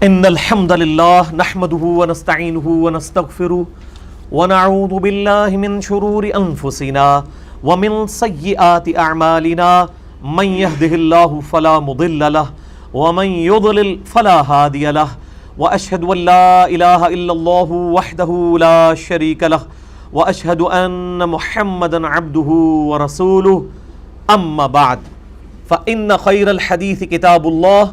ان الحمد لله نحمده ونستعينه ونستغفره ونعوذ بالله من شرور انفسنا ومن سيئات اعمالنا من يهده الله فلا مضل له ومن يضلل فلا هادي له واشهد ان لا اله الا الله وحده لا شريك له واشهد ان محمدا عبده ورسوله اما بعد فان خير الحديث كتاب الله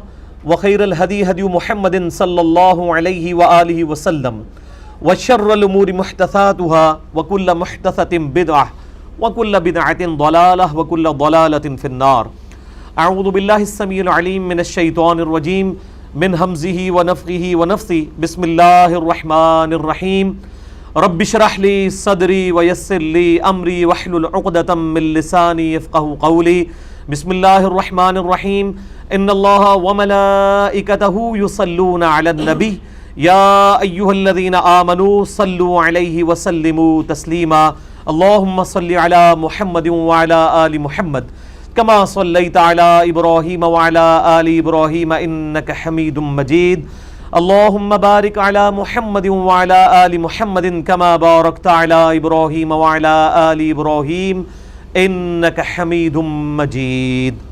وخير الهدي هدي محمد صلى الله عليه وآله وسلم وشر الأمور محدثاتها وكل محدثة بدعة وكل بدعة ضلالة وكل ضلالة في النار. أعوذ بالله السميع العليم من الشيطان الرجيم من همزه ونفخه ونفثه. بسم الله الرحمن الرحيم. رب اشرح لي صدري ويسر لي أمري واحلل عقدة من لساني يفقهوا قولي. بسم الله الرحمن الرحيم. ان الله وملائكته يصلون على النبي يا ايها الذين امنوا صلوا عليه وسلموا تسليما. اللهم صل على محمد وعلى ال محمد كما صليت على ابراهيم وعلى ال ابراهيم انك حميد مجيد. اللهم بارك على محمد وعلى ال محمد كما باركت على ابراهيم وعلى ال ابراهيم انك حميد مجيد.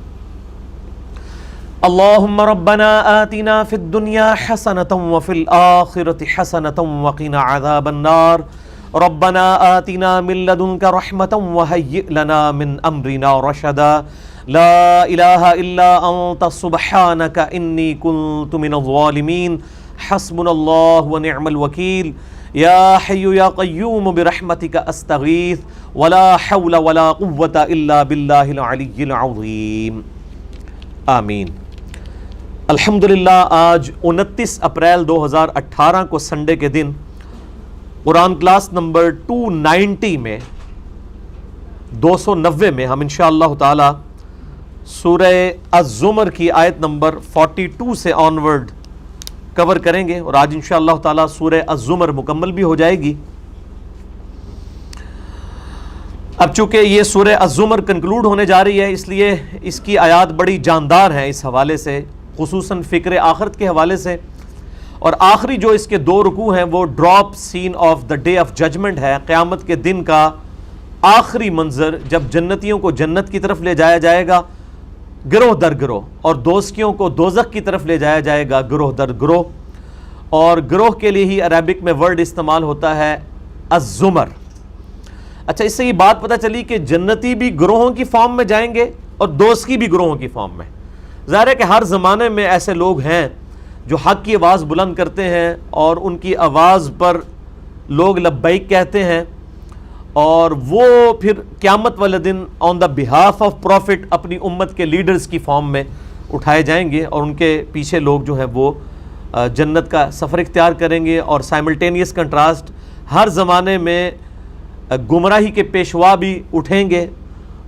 اللهم ربنا آتنا في الدنيا حسنة وفي الآخرة حسنة وقنا عذاب النار. ربنا آتنا من لدنك رحمة وهيئ لنا من أمرنا رشدا. لا إله إلا أنت سبحانك إني كنت من الظالمين. حسبنا الله ونعم الوكيل. يا حي يا قيوم برحمتك أستغيث ولا حول ولا قوة إلا بالله العلي العظيم. آمین. الحمدللہ آج 29 اپریل 2018 کو سنڈے کے دن قرآن کلاس نمبر 290 میں 290 میں ہم انشاءاللہ تعالی سورہ الزمر کی آیت نمبر 42 سے آنورڈ کور کریں گے، اور آج انشاءاللہ تعالی سورہ الزمر مکمل بھی ہو جائے گی. اب چونکہ یہ سورہ الزمر کنکلوڈ ہونے جا رہی ہے، اس لیے اس کی آیات بڑی جاندار ہیں اس حوالے سے، خصوصاً فکر آخرت کے حوالے سے. اور آخری جو اس کے 2 رکوع ہیں وہ drop scene of the day of judgment ہے، قیامت کے دن کا آخری منظر جب جنتیوں کو جنت کی طرف لے جایا جائے گا گروہ در گروہ، اور دوزکیوں کو دوزخ کی طرف لے جایا جائے گا گروہ در گروہ. اور گروہ کے لیے ہی عربک میں ورڈ استعمال ہوتا ہے الزمر. اچھا، اس سے یہ بات پتہ چلی کہ جنتی بھی گروہوں کی فارم میں جائیں گے اور دوزکی بھی گروہوں کی فارم میں. ظاہر ہے کہ ہر زمانے میں ایسے لوگ ہیں جو حق کی آواز بلند کرتے ہیں اور ان کی آواز پر لوگ لبیک کہتے ہیں، اور وہ پھر قیامت والے دن آن دا بہاف آف پروفٹ اپنی امت کے لیڈرز کی فارم میں اٹھائے جائیں گے، اور ان کے پیچھے لوگ جو ہیں وہ جنت کا سفر اختیار کریں گے. اور سائملٹینیس کنٹراسٹ، ہر زمانے میں گمراہی کے پیشوا بھی اٹھیں گے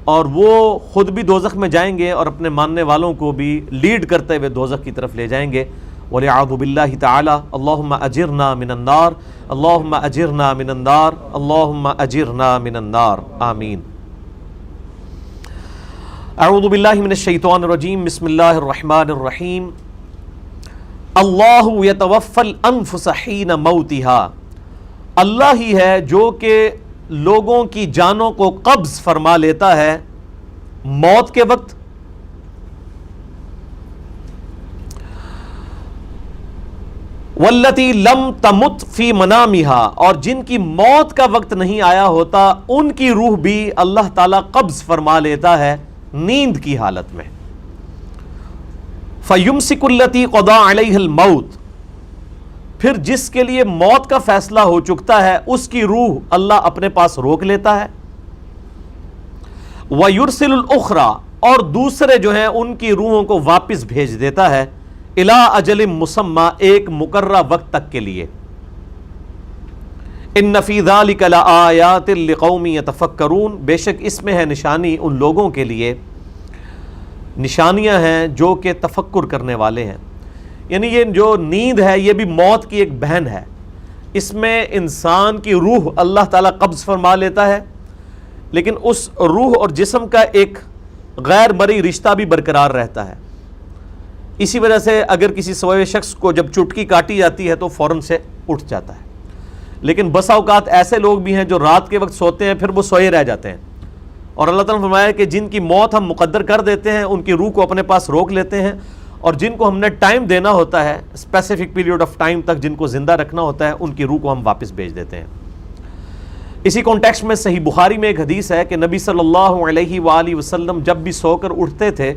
اور وہ خود بھی دوزخ میں جائیں گے اور اپنے ماننے والوں کو بھی لیڈ کرتے ہوئے دوزخ کی طرف لے جائیں گے. وَلِعَاذُ بِاللَّهِ تَعَالَى. اللہم اجرنا من النار، اللہم اجرنا من النار، اللہم اجرنا من النار. آمین. اعوذ باللہ من الشیطان الرجیم. بسم اللہ الرحمن الرحیم. اللہ یتوفی الانفس حین موتها. اللہ ہی ہے جو کہ لوگوں کی جانوں کو قبض فرما لیتا ہے موت کے وقت. واللتی لم تمت فی منامہا. اور جن کی موت کا وقت نہیں آیا ہوتا ان کی روح بھی اللہ تعالیٰ قبض فرما لیتا ہے نیند کی حالت میں. فیمسک التی قضی علیہ الموت. پھر جس کے لیے موت کا فیصلہ ہو چکتا ہے اس کی روح اللہ اپنے پاس روک لیتا ہے. وَيُرْسِلُ الْأُخْرَى. اور دوسرے جو ہیں ان کی روحوں کو واپس بھیج دیتا ہے اِلَىٰ أَجَلٍ مُّسَمَّى. ایک مقررہ وقت تک کے لیے. إِنَّ فِي ذَلِكَ لَآيَاتٍ لِقَوْمٍ يَتَفَكَّرُونَ. بے شک اس میں ہے نشانی ان لوگوں کے لیے، نشانیاں ہیں جو کہ تفکر کرنے والے ہیں. یعنی یہ جو نیند ہے یہ بھی موت کی ایک بہن ہے. اس میں انسان کی روح اللہ تعالیٰ قبض فرما لیتا ہے، لیکن اس روح اور جسم کا ایک غیر مرئی رشتہ بھی برقرار رہتا ہے. اسی وجہ سے اگر کسی سوئے ہوئے شخص کو جب چٹکی کاٹی جاتی ہے تو فوراً سے اٹھ جاتا ہے. لیکن بسا اوقات ایسے لوگ بھی ہیں جو رات کے وقت سوتے ہیں پھر وہ سوئے رہ جاتے ہیں, اور اللہ تعالیٰ نے فرمایا کہ جن کی موت ہم مقدر کر دیتے ہیں ان کی روح کو اپنے پاس روک لیتے ہیں, اور جن کو ہم نے ٹائم دینا ہوتا ہے, اسپیسیفک پیریڈ آف ٹائم تک جن کو زندہ رکھنا ہوتا ہے, ان کی روح کو ہم واپس بھیج دیتے ہیں. اسی کانٹیکسٹ میں صحیح بخاری میں ایک حدیث ہے کہ نبی صلی اللہ علیہ وآلہ وسلم جب بھی سو کر اٹھتے تھے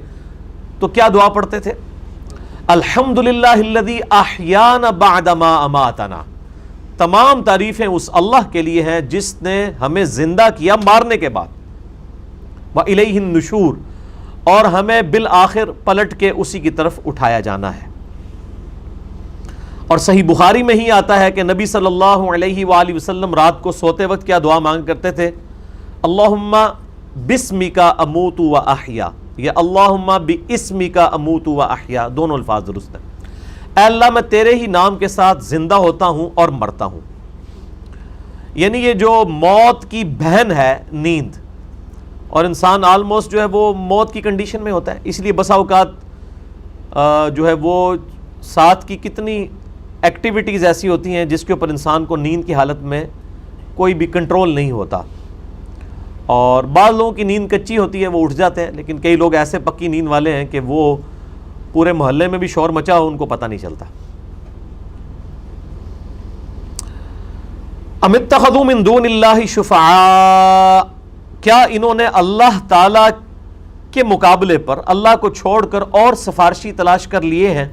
تو کیا دعا پڑھتے تھے؟ الحمدللہ الذی احیانا بعد ما اماتنا. تمام تعریفیں اس اللہ کے لیے ہیں جس نے ہمیں زندہ کیا مارنے کے بعد, وَإِلَيْهِ النُّشُورُ, اور ہمیں بالآخر پلٹ کے اسی کی طرف اٹھایا جانا ہے. اور صحیح بخاری میں ہی آتا ہے کہ نبی صلی اللہ علیہ وآلہ وسلم رات کو سوتے وقت کیا دعا مانگ کرتے تھے؟ اللہم بسمک اموت و احیا, یا اللہم باسمک اموت و احیا, دونوں الفاظ درست ہیں. اے اللہ میں تیرے ہی نام کے ساتھ زندہ ہوتا ہوں اور مرتا ہوں. یعنی یہ جو موت کی بہن ہے نیند, اور انسان آلموسٹ جو ہے وہ موت کی کنڈیشن میں ہوتا ہے, اس لیے بسا اوقات جو ہے وہ ساتھ کی کتنی ایکٹیویٹیز ایسی ہوتی ہیں جس کے اوپر انسان کو نیند کی حالت میں کوئی بھی کنٹرول نہیں ہوتا, اور بعض لوگوں کی نیند کچی ہوتی ہے وہ اٹھ جاتے ہیں, لیکن کئی لوگ ایسے پکی نیند والے ہیں کہ وہ پورے محلے میں بھی شور مچا ہو ان کو پتہ نہیں چلتا. ام اتخذوا من دون اللہ شفعاء, کیا انہوں نے اللہ تعالی کے مقابلے پر اللہ کو چھوڑ کر اور سفارشی تلاش کر لیے ہیں؟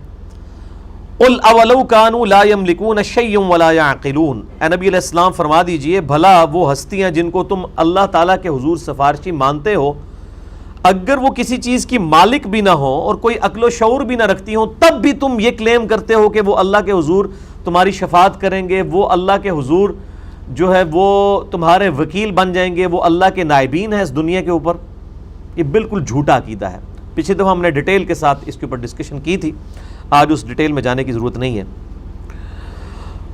قل اولو کانوا لا یملکون شیئا ولا یعقلون, اے نبی علیہ السلام فرما دیجئے بھلا وہ ہستیاں جن کو تم اللہ تعالیٰ کے حضور سفارشی مانتے ہو, اگر وہ کسی چیز کی مالک بھی نہ ہو اور کوئی عقل و شعور بھی نہ رکھتی ہوں, تب بھی تم یہ کلیم کرتے ہو کہ وہ اللہ کے حضور تمہاری شفاعت کریں گے, وہ اللہ کے حضور جو ہے وہ تمہارے وکیل بن جائیں گے, وہ اللہ کے نائبین ہیں اس دنیا کے اوپر. یہ بالکل جھوٹا عقیدہ ہے. پچھلے دفعہ ہم نے ڈیٹیل کے ساتھ اس کے اوپر ڈسکشن کی تھی, آج اس ڈیٹیل میں جانے کی ضرورت نہیں ہے.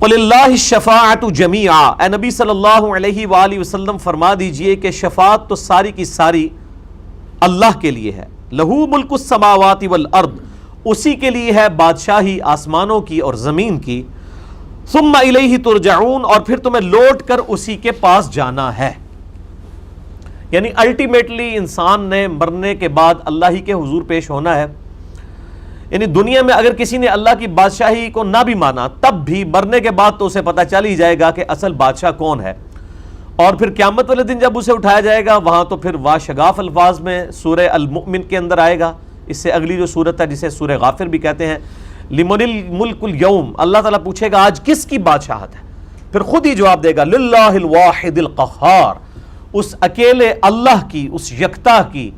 وَلِلَّهِ الشَّفَاعَةُ جَمِيعًا, اے نبی صلی اللہ علیہ وآلہ وسلم فرما دیجئے کہ شفاعت تو ساری کی ساری اللہ کے لیے ہے. لَهُ مُلْكُ السَّمَاوَاتِ وَالْأَرْضِ, اسی کے لیے ہے بادشاہی آسمانوں کی اور زمین کی. ثُمَّ إِلَيْهِ تُرْجَعُونَ, اور پھر تمہیں لوٹ کر اسی کے پاس جانا ہے. یعنی الٹیمیٹلی انسان نے مرنے کے بعد اللہ ہی کے حضور پیش ہونا ہے. یعنی دنیا میں اگر کسی نے اللہ کی بادشاہی کو نہ بھی مانا, تب بھی مرنے کے بعد تو اسے پتہ چل ہی جائے گا کہ اصل بادشاہ کون ہے. اور پھر قیامت والے دن جب اسے اٹھایا جائے گا, وہاں تو پھر واشگاف الفاظ میں سورہ المؤمن کے اندر آئے گا. اس سے اگلی جو سورت ہے جسے سورہ غافر بھی کہتے ہیں, لمن الملک اليوم, اللہ تعالیٰ پوچھے گا آج کس کی بادشاہت ہے, پھر خود ہی جواب دے گا للہ الواحد القہار, اس اکیلے اللہ کی, اس یکتا کی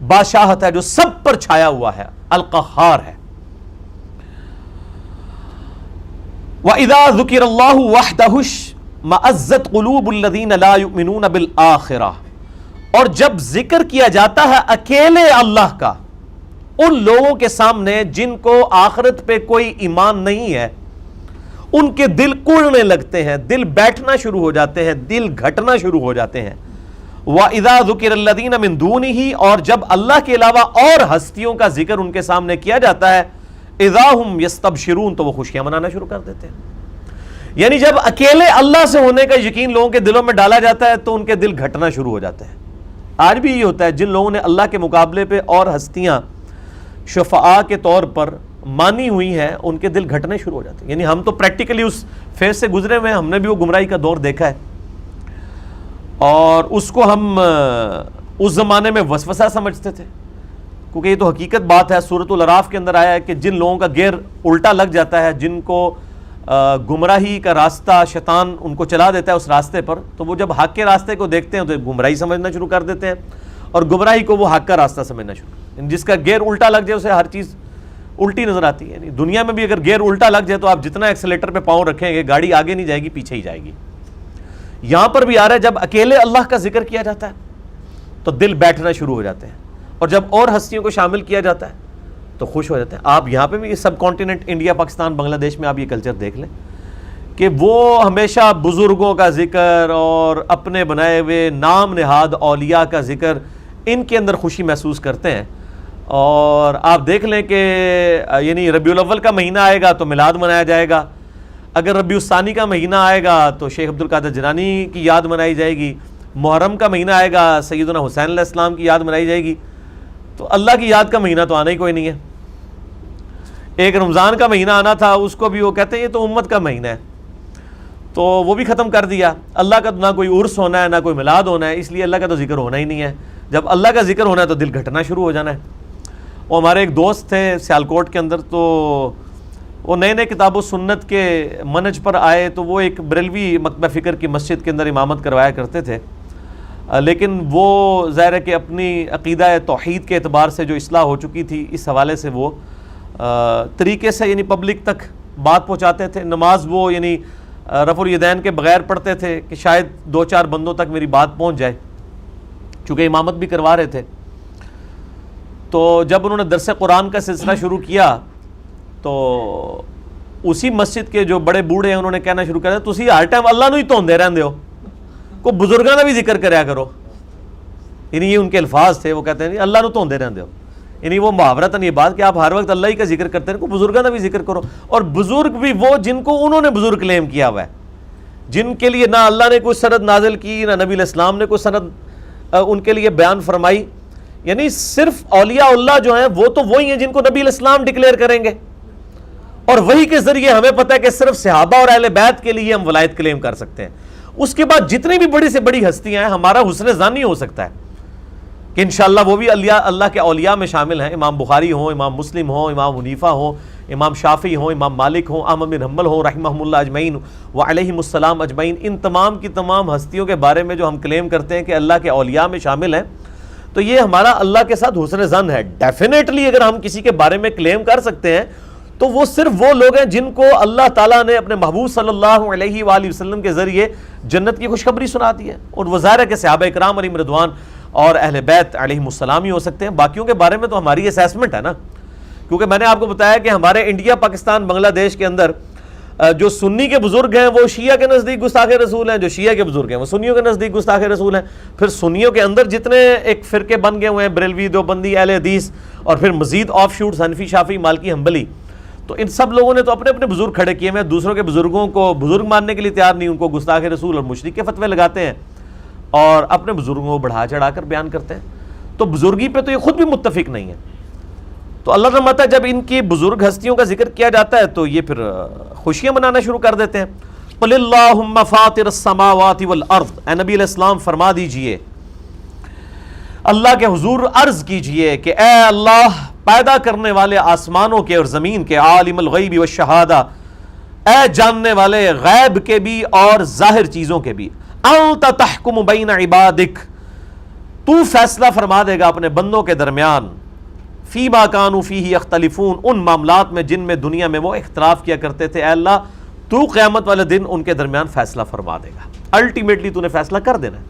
بادشاہت ہے جو سب پر چھایا ہوا ہے, القہار ہے. وَإِذَا ذُكِرَ اللَّهُ وَحْدَهُ مَأَزَّتْ قُلُوبُ الَّذِينَ لَا يُؤْمِنُونَ بِالْآخِرَةِ, اور جب ذکر کیا جاتا ہے اکیلے اللہ کا ان لوگوں کے سامنے جن کو آخرت پہ کوئی ایمان نہیں ہے, ان کے دل کڑنے لگتے ہیں, دل بیٹھنا شروع ہو جاتے ہیں, دل گھٹنا شروع ہو جاتے ہیں. وَإِذَا ذُكِرَ الَّذِينَ مِن دُونِهِ, اور جب اللہ کے علاوہ اور ہستیوں کا ذکر ان کے سامنے کیا جاتا ہے, اِذَا هُمْ يَسْتَبْشِرُونَ, تو وہ خوشیاں منانا شروع کر دیتے ہیں. یعنی جب اکیلے اللہ سے ہونے کا یقین لوگوں کے دلوں میں ڈالا جاتا ہے تو ان کے دل گھٹنا شروع ہو جاتے ہیں. آج بھی یہ ہوتا ہے, جن لوگوں نے اللہ کے مقابلے پہ اور ہستیاں شفعاء کے طور پر مانی ہوئی ہیں, ان کے دل گھٹنے شروع ہو جاتے ہیں. یعنی ہم تو پریکٹیکلی اس فیز سے گزرے ہوئے ہیں, ہم نے بھی وہ گمراہی کا دور دیکھا ہے, اور اس کو ہم اس زمانے میں وسوسہ سمجھتے تھے, کیونکہ یہ تو حقیقت بات ہے. سورۃ الاعراف کے اندر آیا ہے کہ جن لوگوں کا گیئر الٹا لگ جاتا ہے, جن کو گمراہی کا راستہ شیطان ان کو چلا دیتا ہے اس راستے پر, تو وہ جب حق کے راستے کو دیکھتے ہیں تو گمراہی سمجھنا شروع کر دیتے ہیں, اور گمراہی کو وہ حق کا راستہ سمجھنا شروع. جس کا گیئر الٹا لگ جائے اسے ہر چیز الٹی نظر آتی ہے. یعنی دنیا میں بھی اگر گیئر الٹا لگ جائے تو آپ جتنا ایکسیلیٹر پہ پاؤں رکھیں گے گاڑی آگے نہیں جائے گی, پیچھے ہی جائے گی. یہاں پر بھی آ رہا ہے, جب اکیلے اللہ کا ذکر کیا جاتا ہے تو دل بیٹھنا شروع ہو جاتے ہیں, اور جب اور ہستیوں کو شامل کیا جاتا ہے تو خوش ہو جاتے ہیں. آپ یہاں پہ بھی یہ سب کانٹیننٹ انڈیا, پاکستان, بنگلہ دیش میں آپ یہ کلچر دیکھ لیں کہ وہ ہمیشہ بزرگوں کا ذکر اور اپنے بنائے ہوئے نام نہاد اولیاء کا ذکر, ان کے اندر خوشی محسوس کرتے ہیں. اور آپ دیکھ لیں کہ یعنی ربیع الاول کا مہینہ آئے گا تو میلاد منایا جائے گا، اگر ربیع الثانی کا مہینہ آئے گا تو شیخ عبد القادر جیلانی کی یاد منائی جائے گی، محرم کا مہینہ آئے گا سیدنا حسین علیہ السلام کی یاد منائی جائے گی. تو اللہ کی یاد کا مہینہ تو آنا ہی کوئی نہیں ہے. ایک رمضان کا مہینہ آنا تھا، اس کو بھی وہ کہتے ہیں یہ تو امت کا مہینہ ہے، تو وہ بھی ختم کر دیا. اللہ کا نہ کوئی عرس ہونا ہے نہ کوئی میلاد ہونا ہے، اس لیے اللہ کا تو ذکر ہونا ہی نہیں ہے. جب اللہ کا ذکر ہونا ہے تو دل گھٹنا شروع ہو جانا ہے. وہ ہمارے ایک دوست تھے سیالکوٹ کے اندر، تو وہ نئے نئے کتاب و سنت کے منہج پر آئے، تو وہ ایک بریلوی مکتبہ فکر کی مسجد کے اندر امامت کروایا کرتے تھے، لیکن وہ ظاہر ہے کہ اپنی عقیدہ توحید کے اعتبار سے جو اصلاح ہو چکی تھی، اس حوالے سے وہ طریقے سے یعنی پبلک تک بات پہنچاتے تھے. نماز وہ یعنی رفع الیدین کے بغیر پڑھتے تھے کہ شاید 2-4 بندوں تک میری بات پہنچ جائے، چونکہ امامت بھی کروا رہے تھے. تو جب انہوں نے درس قرآن کا سلسلہ شروع کیا تو اسی مسجد کے جو بڑے بوڑھے ہیں انہوں نے کہنا شروع کیا تسی ہر ٹائم اللہ نو ہی توندے رہندے ہو، کوئی بزرگاں دا بھی ذکر کریا کرو. یعنی یہ ان کے الفاظ تھے، وہ کہتے ہیں اللہ نو توندے رہندے ہو، یعنی وہ محاورتاً یہ بات کہ آپ ہر وقت اللہ ہی کا ذکر کرتے ہیں، کوئی بزرگاں دا بھی ذکر کرو. اور بزرگ بھی وہ جن کو انہوں نے بزرگ کلیم کیا ہوا ہے، جن کے لیے نہ اللہ نے کوئی سند نازل کی نہ نبی علیہ السلام نے کوئی سند ان کے لیے بیان فرمائی. یعنی صرف اولیاء اللہ جو ہیں وہ تو وہی ہیں جن کو نبی علیہ السلام ڈکلیئر کریں گے، اور وہی کے ذریعے ہمیں پتہ ہے کہ صرف صحابہ اور اہل بیت کے لیے ہم ولایت کلیم کر سکتے ہیں. اس کے بعد جتنی بھی بڑی سے بڑی ہستیاں ہیں ہمارا حسن ظنی ہو سکتا ہے کہ انشاءاللہ وہ بھی اللہ کے اولیاء میں شامل ہیں. امام بخاری ہوں، امام مسلم ہوں، امام حنیفہ ہوں، امام شافعی ہوں، امام مالک ہوں، احمد بن حنبل ہوں رحمہم اللہ اجمعین وعلیہم السلام اجمعین. ان تمام کی تمام ہستیوں کے بارے میں جو ہم کلیم کرتے ہیں کہ اللہ کے اولیاء میں شامل ہیں، تو یہ ہمارا اللہ کے ساتھ حسن ظن ہے. ڈیفینیٹلی اگر ہم کسی کے بارے میں کلیم کر سکتے ہیں تو وہ صرف وہ لوگ ہیں جن کو اللہ تعالیٰ نے اپنے محبوب صلی اللہ علیہ وآلہ وسلم کے ذریعے جنت کی خوشخبری سنا دی ہے. اور وہ ظاہر ہے کہ صحابہ کرام علیہم رضوان اور اہل بیت علیہم السلام ہی ہو سکتے ہیں. باقیوں کے بارے میں تو ہماری اسیسمنٹ ہے نا، کیونکہ میں نے آپ کو بتایا کہ ہمارے انڈیا، پاکستان، بنگلہ دیش کے اندر جو سنی کے بزرگ ہیں وہ شیعہ کے نزدیک گستاخ رسول ہیں، جو شیعہ کے بزرگ ہیں وہ سنیوں کے نزدیک گستاخ رسول ہیں. پھر سنیوں کے اندر جتنے ایک فرقے بن گئے ہوئے ہیں، بریلوی، دیوبندی، اہل حدیث، اور پھر مزید آف شوٹس حنفی، شافعی، مالکی، حنبلی، تو ان سب لوگوں نے تو اپنے اپنے بزرگ کھڑے کیے ہیں. دوسروں کے بزرگوں کو بزرگ ماننے کے لیے تیار نہیں، ان کو گستاخ رسول اور مشرک کے فتوے لگاتے ہیں اور اپنے بزرگوں کو بڑھا چڑھا کر بیان کرتے ہیں. تو بزرگی پہ تو یہ خود بھی متفق نہیں ہے. تو اللہ تعالیٰ جب ان کی بزرگ ہستیوں کا ذکر کیا جاتا ہے تو یہ پھر خوشیاں منانا شروع کر دیتے ہیں. قل اللہم فاطر السماوات والارض، اے نبی علیہ السلام فرما دیجئے، اللہ کے حضور عرض کیجئے کہ اے اللہ پیدا کرنے والے آسمانوں کے اور زمین کے، عالم الغیب والشہادہ، اے جاننے والے غیب کے بھی اور ظاہر چیزوں کے بھی، انت تحکم بین عبادک، تو فیصلہ فرما دے گا اپنے بندوں کے درمیان، فیما کانوا فیہ یختلفون، ان معاملات میں جن میں دنیا میں وہ اختلاف کیا کرتے تھے، اے اللہ تو قیامت والے دن ان کے درمیان فیصلہ فرما دے گا. الٹیمیٹلی تو نے فیصلہ کر دینا ہے.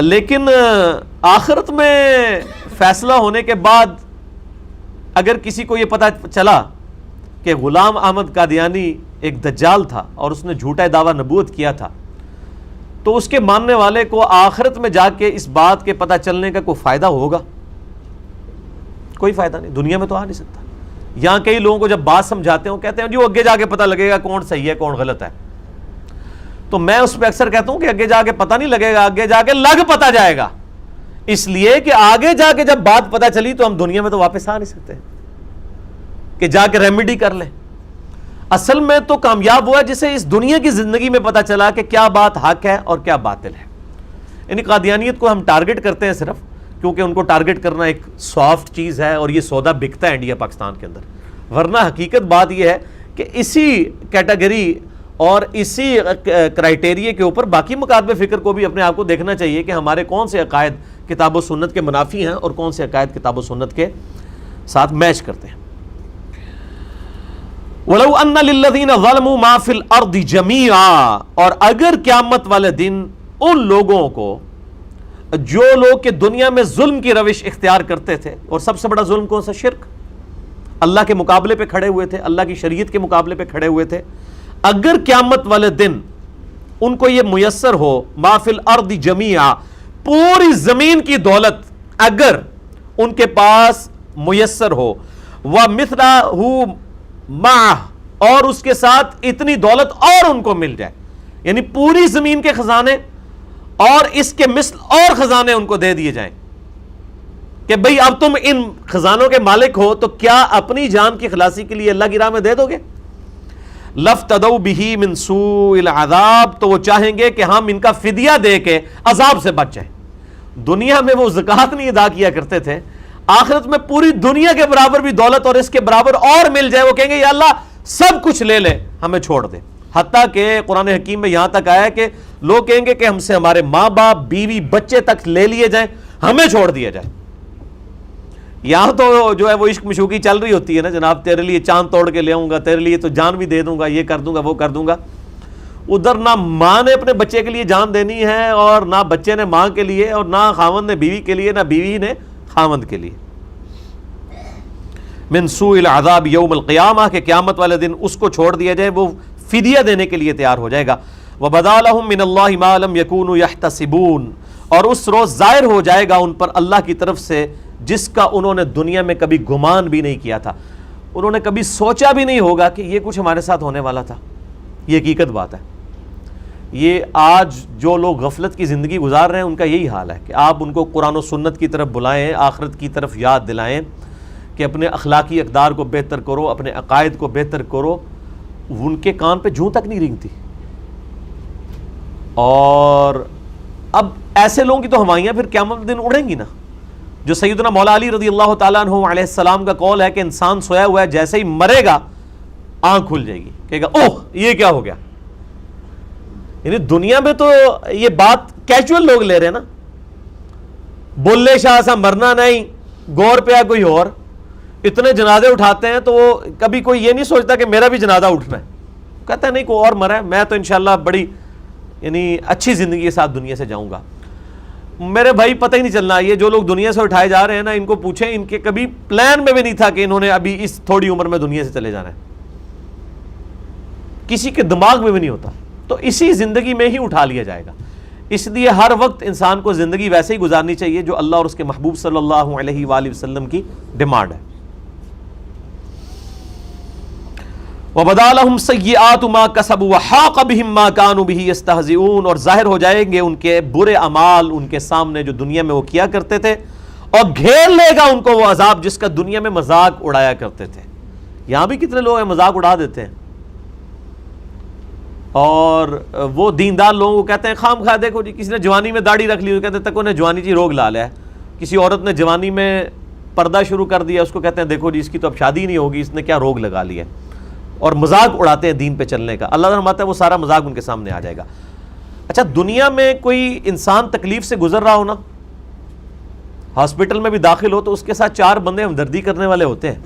لیکن آخرت میں فیصلہ ہونے کے بعد اگر کسی کو یہ پتہ چلا کہ غلام احمد قادیانی ایک دجال تھا اور اس نے جھوٹا دعویٰ نبوت کیا تھا، تو اس کے ماننے والے کو آخرت میں جا کے اس بات کے پتہ چلنے کا کوئی فائدہ ہوگا؟ کوئی فائدہ نہیں، دنیا میں تو آ نہیں سکتا. یہاں کئی لوگوں کو جب بات سمجھاتے ہیں کہتے ہیں جی وہ اگے جا کے پتہ لگے گا کون صحیح ہے کون غلط ہے. تو میں اس پہ اکثر کہتا ہوں کہ اگے جا کے پتہ نہیں لگے گا، اگے جا کے لگ پتہ جائے گا. اس لیے کہ آگے جا کے جب بات پتہ چلی تو ہم دنیا میں تو واپس آ نہیں سکتے کہ جا کے ریمیڈی کر لیں. اصل میں تو کامیاب ہوا جسے اس دنیا کی زندگی میں پتہ چلا کہ کیا بات حق ہے اور کیا باطل ہے. یعنی قادیانیت کو ہم ٹارگٹ کرتے ہیں صرف کیونکہ ان کو ٹارگٹ کرنا ایک سافٹ چیز ہے اور یہ سودا بکتا ہے انڈیا پاکستان کے اندر. ورنہ حقیقت بات یہ ہے کہ اسی کیٹیگری اور اسی کرائٹیریے کے اوپر باقی مکاتب فکر کو بھی اپنے آپ کو دیکھنا چاہیے کہ ہمارے کون سے عقائد کتاب و سنت کے منافی ہیں اور کون سے عقائد کتاب و سنت کے ساتھ میچ کرتے ہیں. وَلَوْ أَنَّ لِلَّذِينَ ظَلَمُوا مَا فِي الْأَرْضِ جَمِيعًا، اور اگر قیامت والے دن ان لوگوں کو جو لوگ کہ دنیا میں ظلم کی روش اختیار کرتے تھے، اور سب سے بڑا ظلم کون سا؟ شرک. اللہ کے مقابلے پہ کھڑے ہوئے تھے، اللہ کی شریعت کے مقابلے پہ کھڑے ہوئے تھے. اگر قیامت والے دن ان کو یہ میسر ہو ما فی الارض جمیعا، پوری زمین کی دولت اگر ان کے پاس میسر ہو، وَمِثْلَهُ مَعَهُ، اور اس کے ساتھ اتنی دولت اور ان کو مل جائے، یعنی پوری زمین کے خزانے اور اس کے مثل اور خزانے ان کو دے دیے جائیں کہ بھئی اب تم ان خزانوں کے مالک ہو تو کیا اپنی جان کی خلاصی کے لیے اللہ کی راہ میں دے دو گے؟ لَفْتَدَوْا بِهِ مِنْ سُوءِ الْعَذَابِ، تو وہ چاہیں گے کہ ہم ان کا فدیہ دے کے عذاب سے بچ جائیں۔ دنیا میں وہ زکوٰۃ نہیں ادا کیا کرتے تھے، آخرت میں پوری دنیا کے برابر بھی دولت اور اس کے برابر اور مل جائے، وہ کہیں گے یا اللہ سب کچھ لے لے، ہمیں چھوڑ دے۔ حتیٰ کہ قرآن حکیم میں یہاں تک آیا ہے کہ لوگ کہیں گے کہ ہم سے ہمارے ماں باپ، بیوی، بچے تک لے لیے جائیں، ہمیں چھوڑ دیا جائے۔ یہاں تو جو ہے وہ عشق مشوقی چل رہی ہوتی ہے نا، جناب تیرے لیے چاند توڑ کے لے آؤں گا، تیرے لیے تو جان بھی دے دوں گا، یہ کر دوں گا، وہ کر دوں گا۔ ادھر نہ ماں نے اپنے بچے کے لیے جان دینی ہے، اور نہ بچے نے ماں کے لیے، اور نہ خاوند نے بیوی کے لیے، نہ بیوی نے خاوند کے لیے۔ من سوء العذاب یوم القیامہ، کہ قیامت والے دن اس کو چھوڑ دیا جائے، وہ فدیہ دینے کے لیے تیار ہو جائے گا۔ وَبَدَا لَهُم مِّنَ اللَّهِ مَا لَمْ يَكُونُوا يَحْتَسِبُونَ، اور اس روز ظاہر ہو جائے گا ان پر اللہ کی طرف سے جس کا انہوں نے دنیا میں کبھی گمان بھی نہیں کیا تھا، انہوں نے کبھی سوچا بھی نہیں ہوگا کہ یہ کچھ ہمارے ساتھ ہونے والا تھا۔ یہ حقیقت بات ہے۔ یہ آج جو لوگ غفلت کی زندگی گزار رہے ہیں ان کا یہی حال ہے کہ آپ ان کو قرآن و سنت کی طرف بلائیں، آخرت کی طرف یاد دلائیں کہ اپنے اخلاقی اقدار کو بہتر کرو، اپنے عقائد کو بہتر کرو، ان کے کان پہ جوں تک نہیں رینگتی۔ اور اب ایسے لوگوں کی تو ہوائیاں پھر قیامت دن اڑیں گی نا، جو سیدنا مولا علی رضی اللہ تعالیٰ عنہ علیہ السلام کا قول ہے کہ انسان سویا ہوا ہے، جیسے ہی مرے گا آنکھ کھل جائے گی، کہے گا اوہ یہ کیا ہو گیا۔ یعنی دنیا میں تو یہ بات کیجول لوگ لے رہے ہیں نا، بولے شاہ سا مرنا نہیں، گور پہ کوئی اور، اتنے جنازے اٹھاتے ہیں تو وہ کبھی کوئی یہ نہیں سوچتا کہ میرا بھی جنازہ اٹھنا ہے، کہتا ہے نہیں کوئی اور مرا ہے، میں تو انشاءاللہ بڑی یعنی اچھی زندگی کے ساتھ دنیا سے جاؤں گا۔ میرے بھائی پتہ ہی نہیں چلنا، یہ جو لوگ دنیا سے اٹھائے جا رہے ہیں نا، ان کو پوچھیں ان کے کبھی پلان میں بھی نہیں تھا کہ انہوں نے ابھی اس تھوڑی عمر میں دنیا سے چلے جانا ہے، کسی کے دماغ میں بھی نہیں ہوتا، تو اسی زندگی میں ہی اٹھا لیا جائے گا۔ اس لیے ہر وقت انسان کو زندگی ویسے ہی گزارنی چاہیے جو اللہ اور اس کے محبوب صلی اللہ علیہ وآلہ وسلم کی ڈیمانڈ ہے۔ وَبَدَا لَهُمْ سَيِّئَاتُ مَا كَسَبُوا وَحَاقَ بِهِمْ مَا كَانُوا بِهِ يَسْتَهْزِئُونَ، اور ظاہر ہو جائیں گے ان کے برے اعمال ان کے سامنے جو دنیا میں وہ کیا کرتے تھے، اور گھیر لے گا ان کو وہ عذاب جس کا دنیا میں مذاق اڑایا کرتے تھے۔ یہاں بھی کتنے لوگ ہیں مذاق اڑا دیتے ہیں، اور وہ دیندار لوگوں کو کہتے ہیں خام خواہ دیکھو جی کسی نے جوانی میں داڑھی رکھ لی، کہتے ہیں تک انہیں جوانی جی روگ لا لیا ہے، کسی عورت نے جوانی میں پردہ شروع کر دیا، اس کو کہتے ہیں دیکھو جی اس کی تو اب شادی نہیں ہوگی، اس نے کیا روگ لگا لیا، اور مذاق اڑاتے ہیں دین پہ چلنے کا۔ اللہ فرماتا ہے وہ سارا مذاق ان کے سامنے آ جائے گا۔ اچھا دنیا میں کوئی انسان تکلیف سے گزر رہا ہو نا، ہاسپٹل میں بھی داخل ہو تو اس کے ساتھ 4 بندے ہمدردی کرنے والے ہوتے ہیں،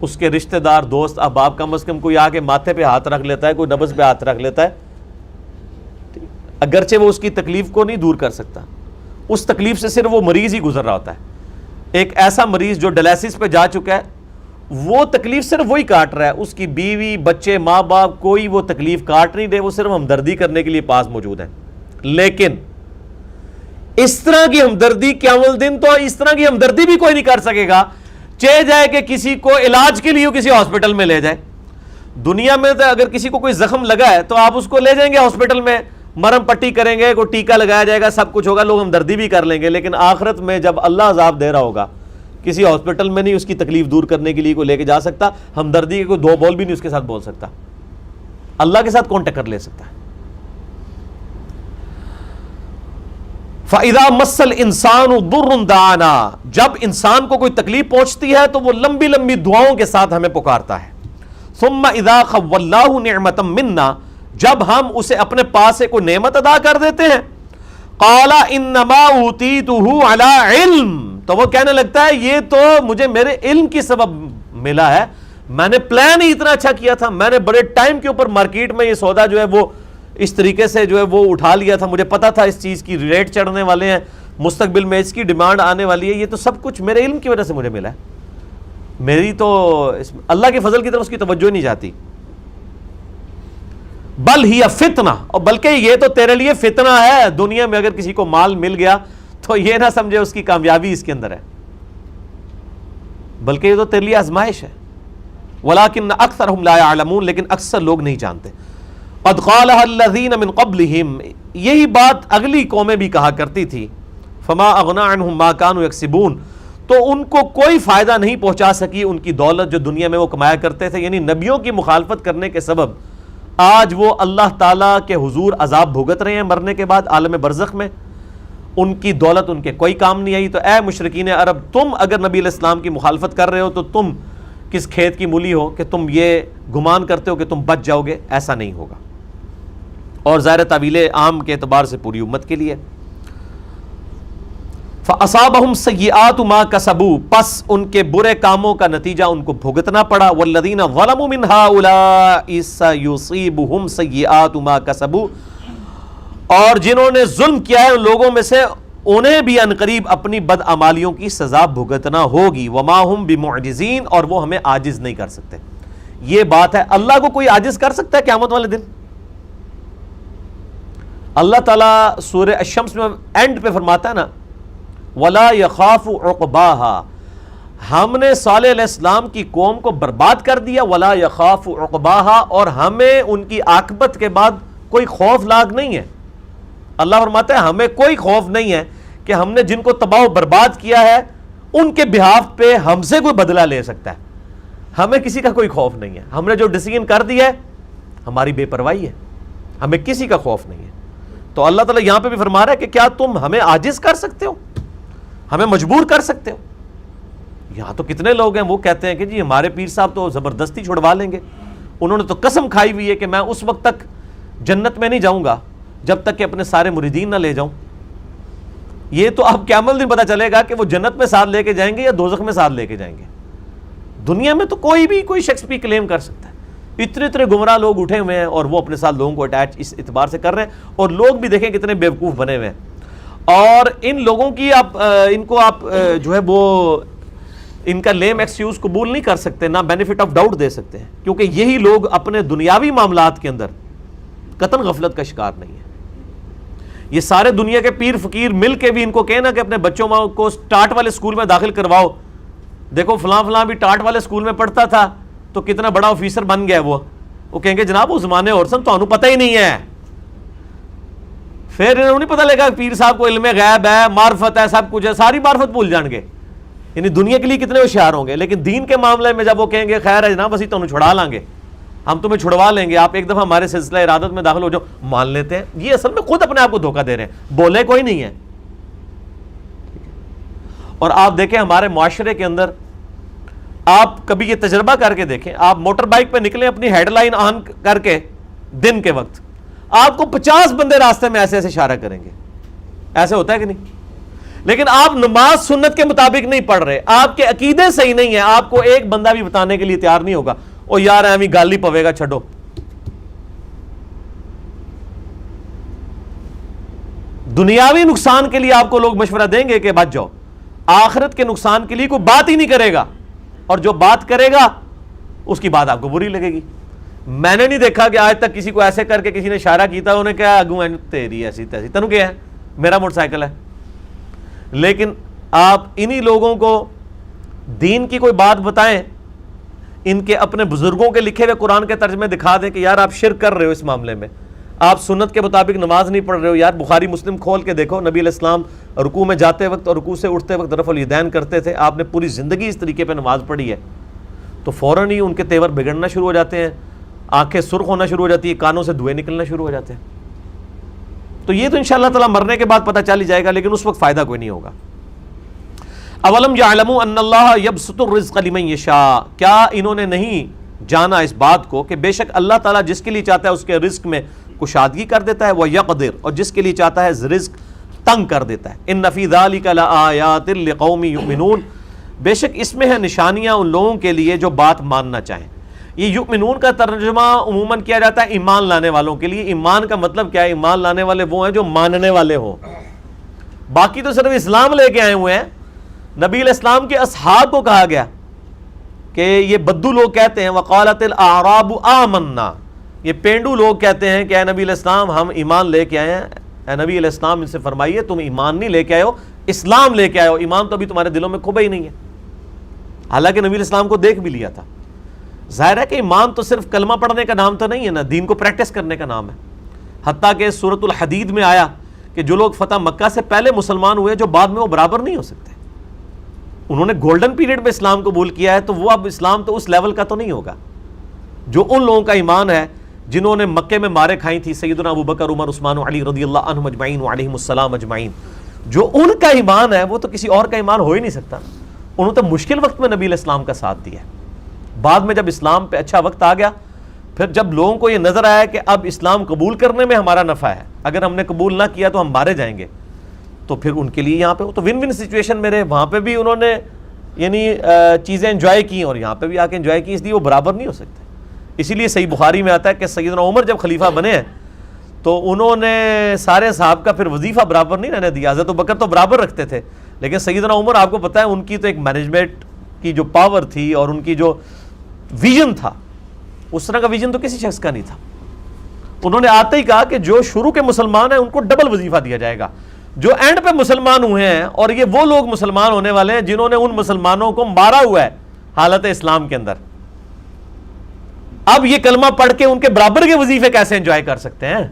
اس کے رشتہ دار، دوست، احباب، کم از کم کوئی آ کے ماتھے پہ ہاتھ رکھ لیتا ہے، کوئی نبض پہ ہاتھ رکھ لیتا ہے، اگرچہ وہ اس کی تکلیف کو نہیں دور کر سکتا، اس تکلیف سے صرف وہ مریض ہی گزر رہا ہوتا ہے۔ ایک ایسا مریض جو ڈائلسس پہ جا چکا ہے، وہ تکلیف صرف وہی کاٹ رہا ہے، اس کی بیوی، بچے، ماں باپ کوئی وہ تکلیف کاٹ نہیں دے، وہ صرف ہمدردی کرنے کے لیے پاس موجود ہیں۔ لیکن اس طرح کی ہمدردی قیامت دن تو اس طرح کی ہمدردی بھی کوئی نہیں کر سکے گا، چاہے جائے کہ کسی کو علاج کے لیے کسی ہاسپٹل میں لے جائے۔ دنیا میں تو اگر کسی کو کوئی زخم لگا ہے تو آپ اس کو لے جائیں گے ہاسپٹل میں، مرم پٹی کریں گے، کوئی ٹیکا لگایا جائے گا، سب کچھ ہوگا، لوگ ہمدردی بھی کر لیں گے۔ لیکن آخرت میں جب اللہ عذاب دے رہا ہوگا، کسی ہاسپٹل میں نہیں اس کی تکلیف دور کرنے کے لیے کوئی لے کے جا سکتا، ہمدردی کے کوئی 2 بول بھی نہیں اس کے ساتھ بول سکتا۔ اللہ کے ساتھ کون ٹکر لے سکتا ہے؟ فَإِذَا مَسَّ الْإِنسَانُ ضُرٌّ دَعَانَا، جب انسان کو کوئی تکلیف پہنچتی ہے تو وہ لمبی لمبی دعاؤں کے ساتھ ہمیں پکارتا ہے۔ ثُمَّ إِذَا خَوَّلْنَاهُ نِعْمَةً مِنَّا، جب ہم اسے اپنے پاس سے کوئی نعمت ادا کر دیتے ہیں، قَالَ إِنَّمَا أُوتِيتُهُ عَلَىٰ عِلْمٍ، تو وہ کہنے لگتا ہے یہ تو مجھے میرے علم کی سبب ملا ہے، میں نے پلان ہی اتنا اچھا کیا تھا، میں نے بڑے ٹائم کے اوپر مارکیٹ میں یہ سودا جو ہے وہ اس طریقے سے جو ہے وہ اٹھا لیا تھا، مجھے پتا تھا اس چیز کی ریٹ چڑھنے والے ہیں، مستقبل میں اس کی ڈیمانڈ آنے والی ہے، یہ تو سب کچھ میرے علم کی وجہ سے مجھے ملا ہے، میری تو اللہ کے فضل کی طرف اس کی توجہ نہیں جاتی۔ بل ہی فتنہ، اور بلکہ یہ تو تیرے لیے فتنہ ہے، دنیا میں اگر کسی کو مال مل گیا تو یہ نہ سمجھے اس کی کامیابی اس کے اندر ہے، بلکہ یہ تو تیرے لیے آزمائش ہے. وَلَٰكِنَّ أَكْثَرَهُمْ لَا يَعْلَمُونَ، لیکن اکثر لوگ نہیں جانتے. قَدْ قَالَهَا الَّذِينَ مِن قَبْلِهِمْ، یہی بات اگلی قومیں بھی کہا کرتی تھی. فَمَا أَغْنَىٰ عَنْهُمْ مَا كَانُوا يَكْسِبُونَ، تو ان کو کوئی فائدہ نہیں پہنچا سکی ان کی دولت جو دنیا میں وہ کمایا کرتے تھے. یعنی نبیوں کی مخالفت کرنے کے سبب آج وہ اللہ تعالیٰ کے حضور عذاب بھگت رہے ہیں مرنے کے بعد عالم برزخ میں. ان کی دولت ان کے کوئی کام نہیں آئی. تو اے مشرکین عرب، تم اگر نبی علیہ السلام کی مخالفت کر رہے ہو تو تم کس کھیت کی مولی ہو کہ تم یہ گمان کرتے ہو کہ تم بچ جاؤ گے. ایسا نہیں ہوگا. اور ظاہر تعویل عام کے اعتبار سے پوری امت کے لیے. فَأَصَابَهُمْ سَيِّئَاتُ مَا كَسَبُوا، پس ان کے برے کاموں کا نتیجہ ان کو بھگتنا پڑا. وَالَّذِينَ ظَلَمُوا مِنْ هَٰؤُلَاءِ سَيُصِيبُهُمْ سَيِّئَاتُ مَا كَسَبُوا، اور جنہوں نے ظلم کیا ہے ان لوگوں میں سے انہیں بھی عنقریب اپنی بدعمالیوں کی سزا بھگتنا ہوگی. وَمَا هُمْ بِمُعْجِزِينَ، اور وہ ہمیں عاجز نہیں کر سکتے. یہ بات ہے، اللہ کو کوئی عاجز کر سکتا ہے قیامت والے دن؟ اللہ تعالیٰ سورہ الشمس میں اینڈ پہ فرماتا ہے نا، وَلَا يَخَافُ عُقْبَاهَا، ہم نے صالح علیہ السلام کی قوم کو برباد کر دیا. وَلَا يَخَافُ عُقْبَاهَا، اور ہمیں ان کی عاقبت کے بعد کوئی خوف لاگ نہیں ہے. اللہ فرماتا ہے ہمیں کوئی خوف نہیں ہے کہ ہم نے جن کو تباہ و برباد کیا ہے ان کے بہاف پہ ہم سے کوئی بدلہ لے سکتا ہے. ہمیں کسی کا کوئی خوف نہیں ہے. ہم نے جو ڈیسیژن کر دیا ہے ہماری بے پرواہی ہے، ہمیں کسی کا خوف نہیں ہے. تو اللہ تعالیٰ یہاں پہ بھی فرما رہا ہے کہ کیا تم ہمیں عاجز کر سکتے ہو، ہمیں مجبور کر سکتے ہو؟ یہاں تو کتنے لوگ ہیں وہ کہتے ہیں کہ جی ہمارے پیر صاحب تو زبردستی چھڑوا لیں گے، انہوں نے تو قسم کھائی ہوئی ہے کہ میں اس وقت تک جنت میں نہیں جاؤں گا جب تک کہ اپنے سارے مریدین نہ لے جاؤں. یہ تو اب قیامت دن پتہ چلے گا کہ وہ جنت میں ساتھ لے کے جائیں گے یا دوزخ میں ساتھ لے کے جائیں گے. دنیا میں تو کوئی شخص بھی کلیم کر سکتا ہے. اتنے گمراہ لوگ اٹھے ہوئے ہیں اور وہ اپنے ساتھ لوگوں کو اٹیچ اس اعتبار سے کر رہے ہیں. اور لوگ بھی دیکھیں کتنے بیوقوف بنے ہوئے ہیں. اور ان لوگوں کی ان کو جو ہے وہ ان کا لیم ایکسکیوز قبول نہیں کر سکتے، نہ بینیفٹ آف ڈاؤٹ دے سکتے ہیں، کیونکہ یہی لوگ اپنے دنیاوی معاملات کے اندر قطعاً غفلت کا شکار نہیں ہے. یہ سارے دنیا کے پیر فقیر مل کے بھی ان کو کہنا کہ اپنے بچوں کو ٹاٹ والے اسکول میں داخل کرواؤ، دیکھو فلاں بھی ٹاٹ والے اسکول میں پڑھتا تھا تو کتنا بڑا آفیسر بن گیا. وہ کہیں گے جناب وہ زمانے اور سن تو پتہ ہی نہیں ہے. پھر انہوں نہیں پتہ لگا پیر صاحب کو علم غیب ہے، معرفت ہے، سب کچھ ہے، ساری معرفت بھول جان گے. یعنی دنیا کے لیے کتنے ہوشیار ہوں گے، لیکن دین کے معاملے میں جب وہ کہیں گے خیر ہے جناب بس تمہیں چھڑا لیں گے، ہم تمہیں چھڑوا لیں گے، آپ ایک دفعہ ہمارے سلسلہ ارادت میں داخل ہو جاؤ، مان لیتے ہیں. یہ اصل میں خود اپنے آپ کو دھوکہ دے رہے ہیں، بولے کوئی نہیں ہے. اور آپ دیکھیں ہمارے معاشرے کے اندر آپ کبھی یہ تجربہ کر کے دیکھیں، آپ موٹر بائک پہ نکلیں اپنی ہیڈ لائن آن کر کے دن کے وقت، آپ کو 50 بندے راستے میں ایسے اشارہ کریں گے. ایسے ہوتا ہے کہ نہیں؟ لیکن آپ نماز سنت کے مطابق نہیں پڑھ رہے، آپ کے عقیدے صحیح نہیں ہیں، آپ کو ایک بندہ بھی بتانے کے لیے تیار نہیں ہوگا او یار ایویں گل ہی پوے گا چھڈو. دنیاوی نقصان کے لیے آپ کو لوگ مشورہ دیں گے کہ بچ جاؤ، آخرت کے نقصان کے لیے کوئی بات ہی نہیں کرے گا، اور جو بات کرے گا اس کی بات آپ کو بری لگے گی. میں نے نہیں دیکھا کہ آج تک کسی کو ایسے کر کے کسی نے اشارہ کیتا انہوں نے کہا اگوں تیری ایسی تیسی تنوں کیا ہے، میرا موٹر سائیکل ہے. لیکن آپ انہی لوگوں کو دین کی کوئی بات بتائیں، ان کے اپنے بزرگوں کے لکھے ہوئے قرآن کے ترجمے دکھا دیں کہ یار آپ شرک کر رہے ہو اس معاملے میں، آپ سنت کے مطابق نماز نہیں پڑھ رہے ہو. یار بخاری مسلم کھول کے دیکھو، نبی علیہ السلام رکوع میں جاتے وقت اور رکوع سے اٹھتے وقت رفع الیدین کرتے تھے. آپ نے پوری زندگی اس طریقے پہ نماز پڑھی ہے تو فوراً ہی ان کے تیور بگڑنا شروع ہو جاتے ہیں، آنکھیں سرخ ہونا شروع ہو جاتی ہے، کانوں سے دھوئیں نکلنا شروع ہو جاتے ہیں. تو یہ تو انشاءاللہ تعالیٰ مرنے کے بعد پتہ چل ہی جائے گا، لیکن اس وقت فائدہ کوئی نہیں ہوگا. اولم یعلموا ان اللہ یبسط الرزق لمن یشاء، کیا انہوں نے نہیں جانا اس بات کو کہ بے شک اللہ تعالیٰ جس کے لیے چاہتا ہے اس کے رزق میں کشادگی کر دیتا ہے، وَيَقْدِرُ، اور جس کے لیے چاہتا ہے رزق تنگ کر دیتا ہے. ان فی ذلک لآیات لقوم یؤمنون، بے شک اس میں ہے نشانیاں ان لوگوں کے لیے جو بات ماننا چاہیں. یہ یؤمنون کا ترجمہ عموماً کیا جاتا ہے ایمان لانے والوں کے لیے. ایمان کا مطلب کیا ہے؟ ایمان لانے والے وہ ہیں جو ماننے والے ہوں. باقی تو صرف اسلام لے کے آئے ہوئے ہیں. نبی علیہ السلام کے اصحاب کو کہا گیا کہ یہ بدو لوگ کہتے ہیں وقالت الاعراب آمنا، یہ پینڈو لوگ کہتے ہیں کہ اے نبی علیہ السلام ہم ایمان لے کے آئے ہیں. اے نبی علیہ السلام ان سے فرمائیے تم ایمان نہیں لے کے آئے ہو، اسلام لے کے آئے ہو، ایمان تو ابھی تمہارے دلوں میں کھبا ہی نہیں ہے. حالانکہ نبی علیہ السلام کو دیکھ بھی لیا تھا. ظاہر ہے کہ ایمان تو صرف کلمہ پڑھنے کا نام تو نہیں ہے نا, دین کو پریکٹس کرنے کا نام ہے. حتیٰ کہ سورۃ الحدید میں آیا کہ جو لوگ فتح مکہ سے پہلے مسلمان ہوئے جو بعد میں وہ برابر نہیں ہو سکتے. انہوں نے گولڈن پیریڈ میں اسلام قبول کیا ہے تو وہ اب اسلام تو اس لیول کا تو نہیں ہوگا جو ان لوگوں کا ایمان ہے جنہوں نے مکے میں مارے کھائی تھی سیدنا ابو بکر, عمر, عثمان و علی رضی اللہ عنہم اجمعین وعلیہم السلام اجمعین. جو ان کا ایمان ہے وہ تو کسی اور کا ایمان ہو ہی نہیں سکتا. انہوں نے تو مشکل وقت میں نبی علیہ السلام کا ساتھ دیا. بعد میں جب اسلام پہ اچھا وقت آ گیا, پھر جب لوگوں کو یہ نظر آیا کہ اب اسلام قبول کرنے میں ہمارا نفع ہے, اگر ہم نے قبول نہ کیا تو ہم مارے جائیں گے, تو پھر ان کے لیے یہاں پہ تو ون ون سچویشن میں رہے. وہاں پہ بھی انہوں نے یعنی چیزیں انجوائے کی اور یہاں پہ بھی آ کے انجوائے کی, اس لیے وہ برابر نہیں ہو سکتے. اسی لیے صحیح بخاری میں آتا ہے کہ سیدنا عمر جب خلیفہ بنے ہیں تو انہوں نے سارے صحابہ کا پھر وظیفہ برابر نہیں رہنے دیا. حضرت ابوبکر تو برابر رکھتے تھے, لیکن سیدنا عمر آپ کو پتہ ہے ان کی تو ایک مینجمنٹ کی جو پاور تھی اور ان کی جو ویژن تھا, اس طرح کا ویژن تو کسی شخص کا نہیں تھا. انہوں نے آتے ہی کہا کہ جو شروع کے مسلمان ہیں ان کو ڈبل وظیفہ دیا جائے گا, جو اینڈ پہ مسلمان ہوئے ہیں, اور یہ وہ لوگ مسلمان ہونے والے ہیں جنہوں نے ان مسلمانوں کو مارا ہوا ہے حالت اسلام کے اندر. اب یہ کلمہ پڑھ کے ان کے برابر کے وظیفے کیسے انجوائے کر سکتے ہیں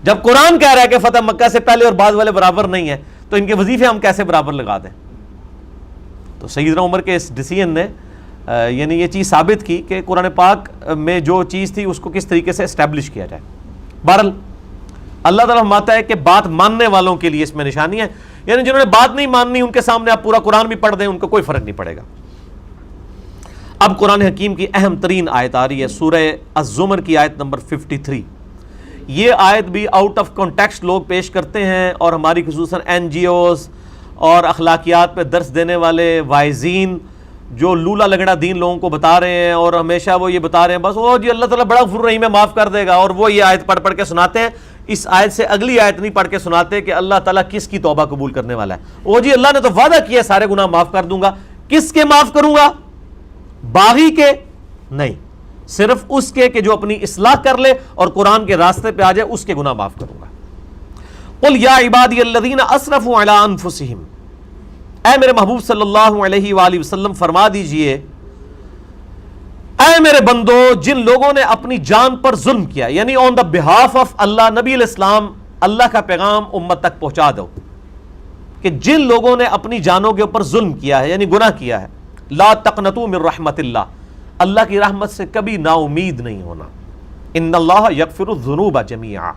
جب قرآن کہہ رہا ہے کہ فتح مکہ سے پہلے اور بعد والے برابر نہیں ہیں, تو ان کے وظیفے ہم کیسے برابر لگا دیں. تو سیدنا عمر کے اس ڈیسیژن نے یعنی یہ چیز ثابت کی کہ قرآن پاک میں جو چیز تھی اس کو کس طریقے سے اسٹیبلش کیا جائے. بہرحال اللہ تعالیٰ فرماتا ہے کہ بات ماننے والوں کے لیے اس میں نشانی ہے, یعنی جنہوں نے بات نہیں ماننی ان کے سامنے آپ پورا قرآن بھی پڑھ دیں ان کو کوئی فرق نہیں پڑے گا. اب قرآن حکیم کی اہم ترین آیت آ رہی ہے, سورہ الزمر کی آیت نمبر 53. یہ آیت بھی آؤٹ آف کانٹیکسٹ لوگ پیش کرتے ہیں, اور ہماری خصوصاً این جی اوز اور اخلاقیات پہ درس دینے والے وائزین جو لولا لگڑا دین لوگوں کو بتا رہے ہیں, اور ہمیشہ وہ یہ بتا رہے ہیں بس وہ جی اللہ تعالیٰ بڑا غفور رحیم ہے معاف کر دے گا, اور وہ یہ آیت پڑھ کے سناتے ہیں. اس آیت سے اگلی آیت نہیں پڑھ کے سناتے کہ اللہ تعالیٰ کس کی توبہ قبول کرنے والا ہے. وہ جی اللہ نے تو وعدہ کیا سارے گناہ معاف کر دوں گا. کس کے معاف کروں گا؟ باغی کے نہیں, صرف اس کے کہ جو اپنی اصلاح کر لے اور قرآن کے راستے پہ آ جائے, اس کے گناہ معاف کروں گا. قل یا عبادی الذین اسرفوا علی انفسہم, اے میرے محبوب صلی اللہ علیہ وآلہ وسلم فرما دیجئے, اے میرے بندو جن لوگوں نے اپنی جان پر ظلم کیا, یعنی آن دا بہاف آف اللہ, نبی علیہ السلام اللہ کا پیغام امت تک پہنچا دو کہ جن لوگوں نے اپنی جانوں کے اوپر ظلم کیا ہے یعنی گناہ کیا ہے, لا تقنطوا من رحمت اللہ, اللہ کی رحمت سے کبھی نا امید نہیں ہونا. ان اللہ یغفر الذنوب جميعا,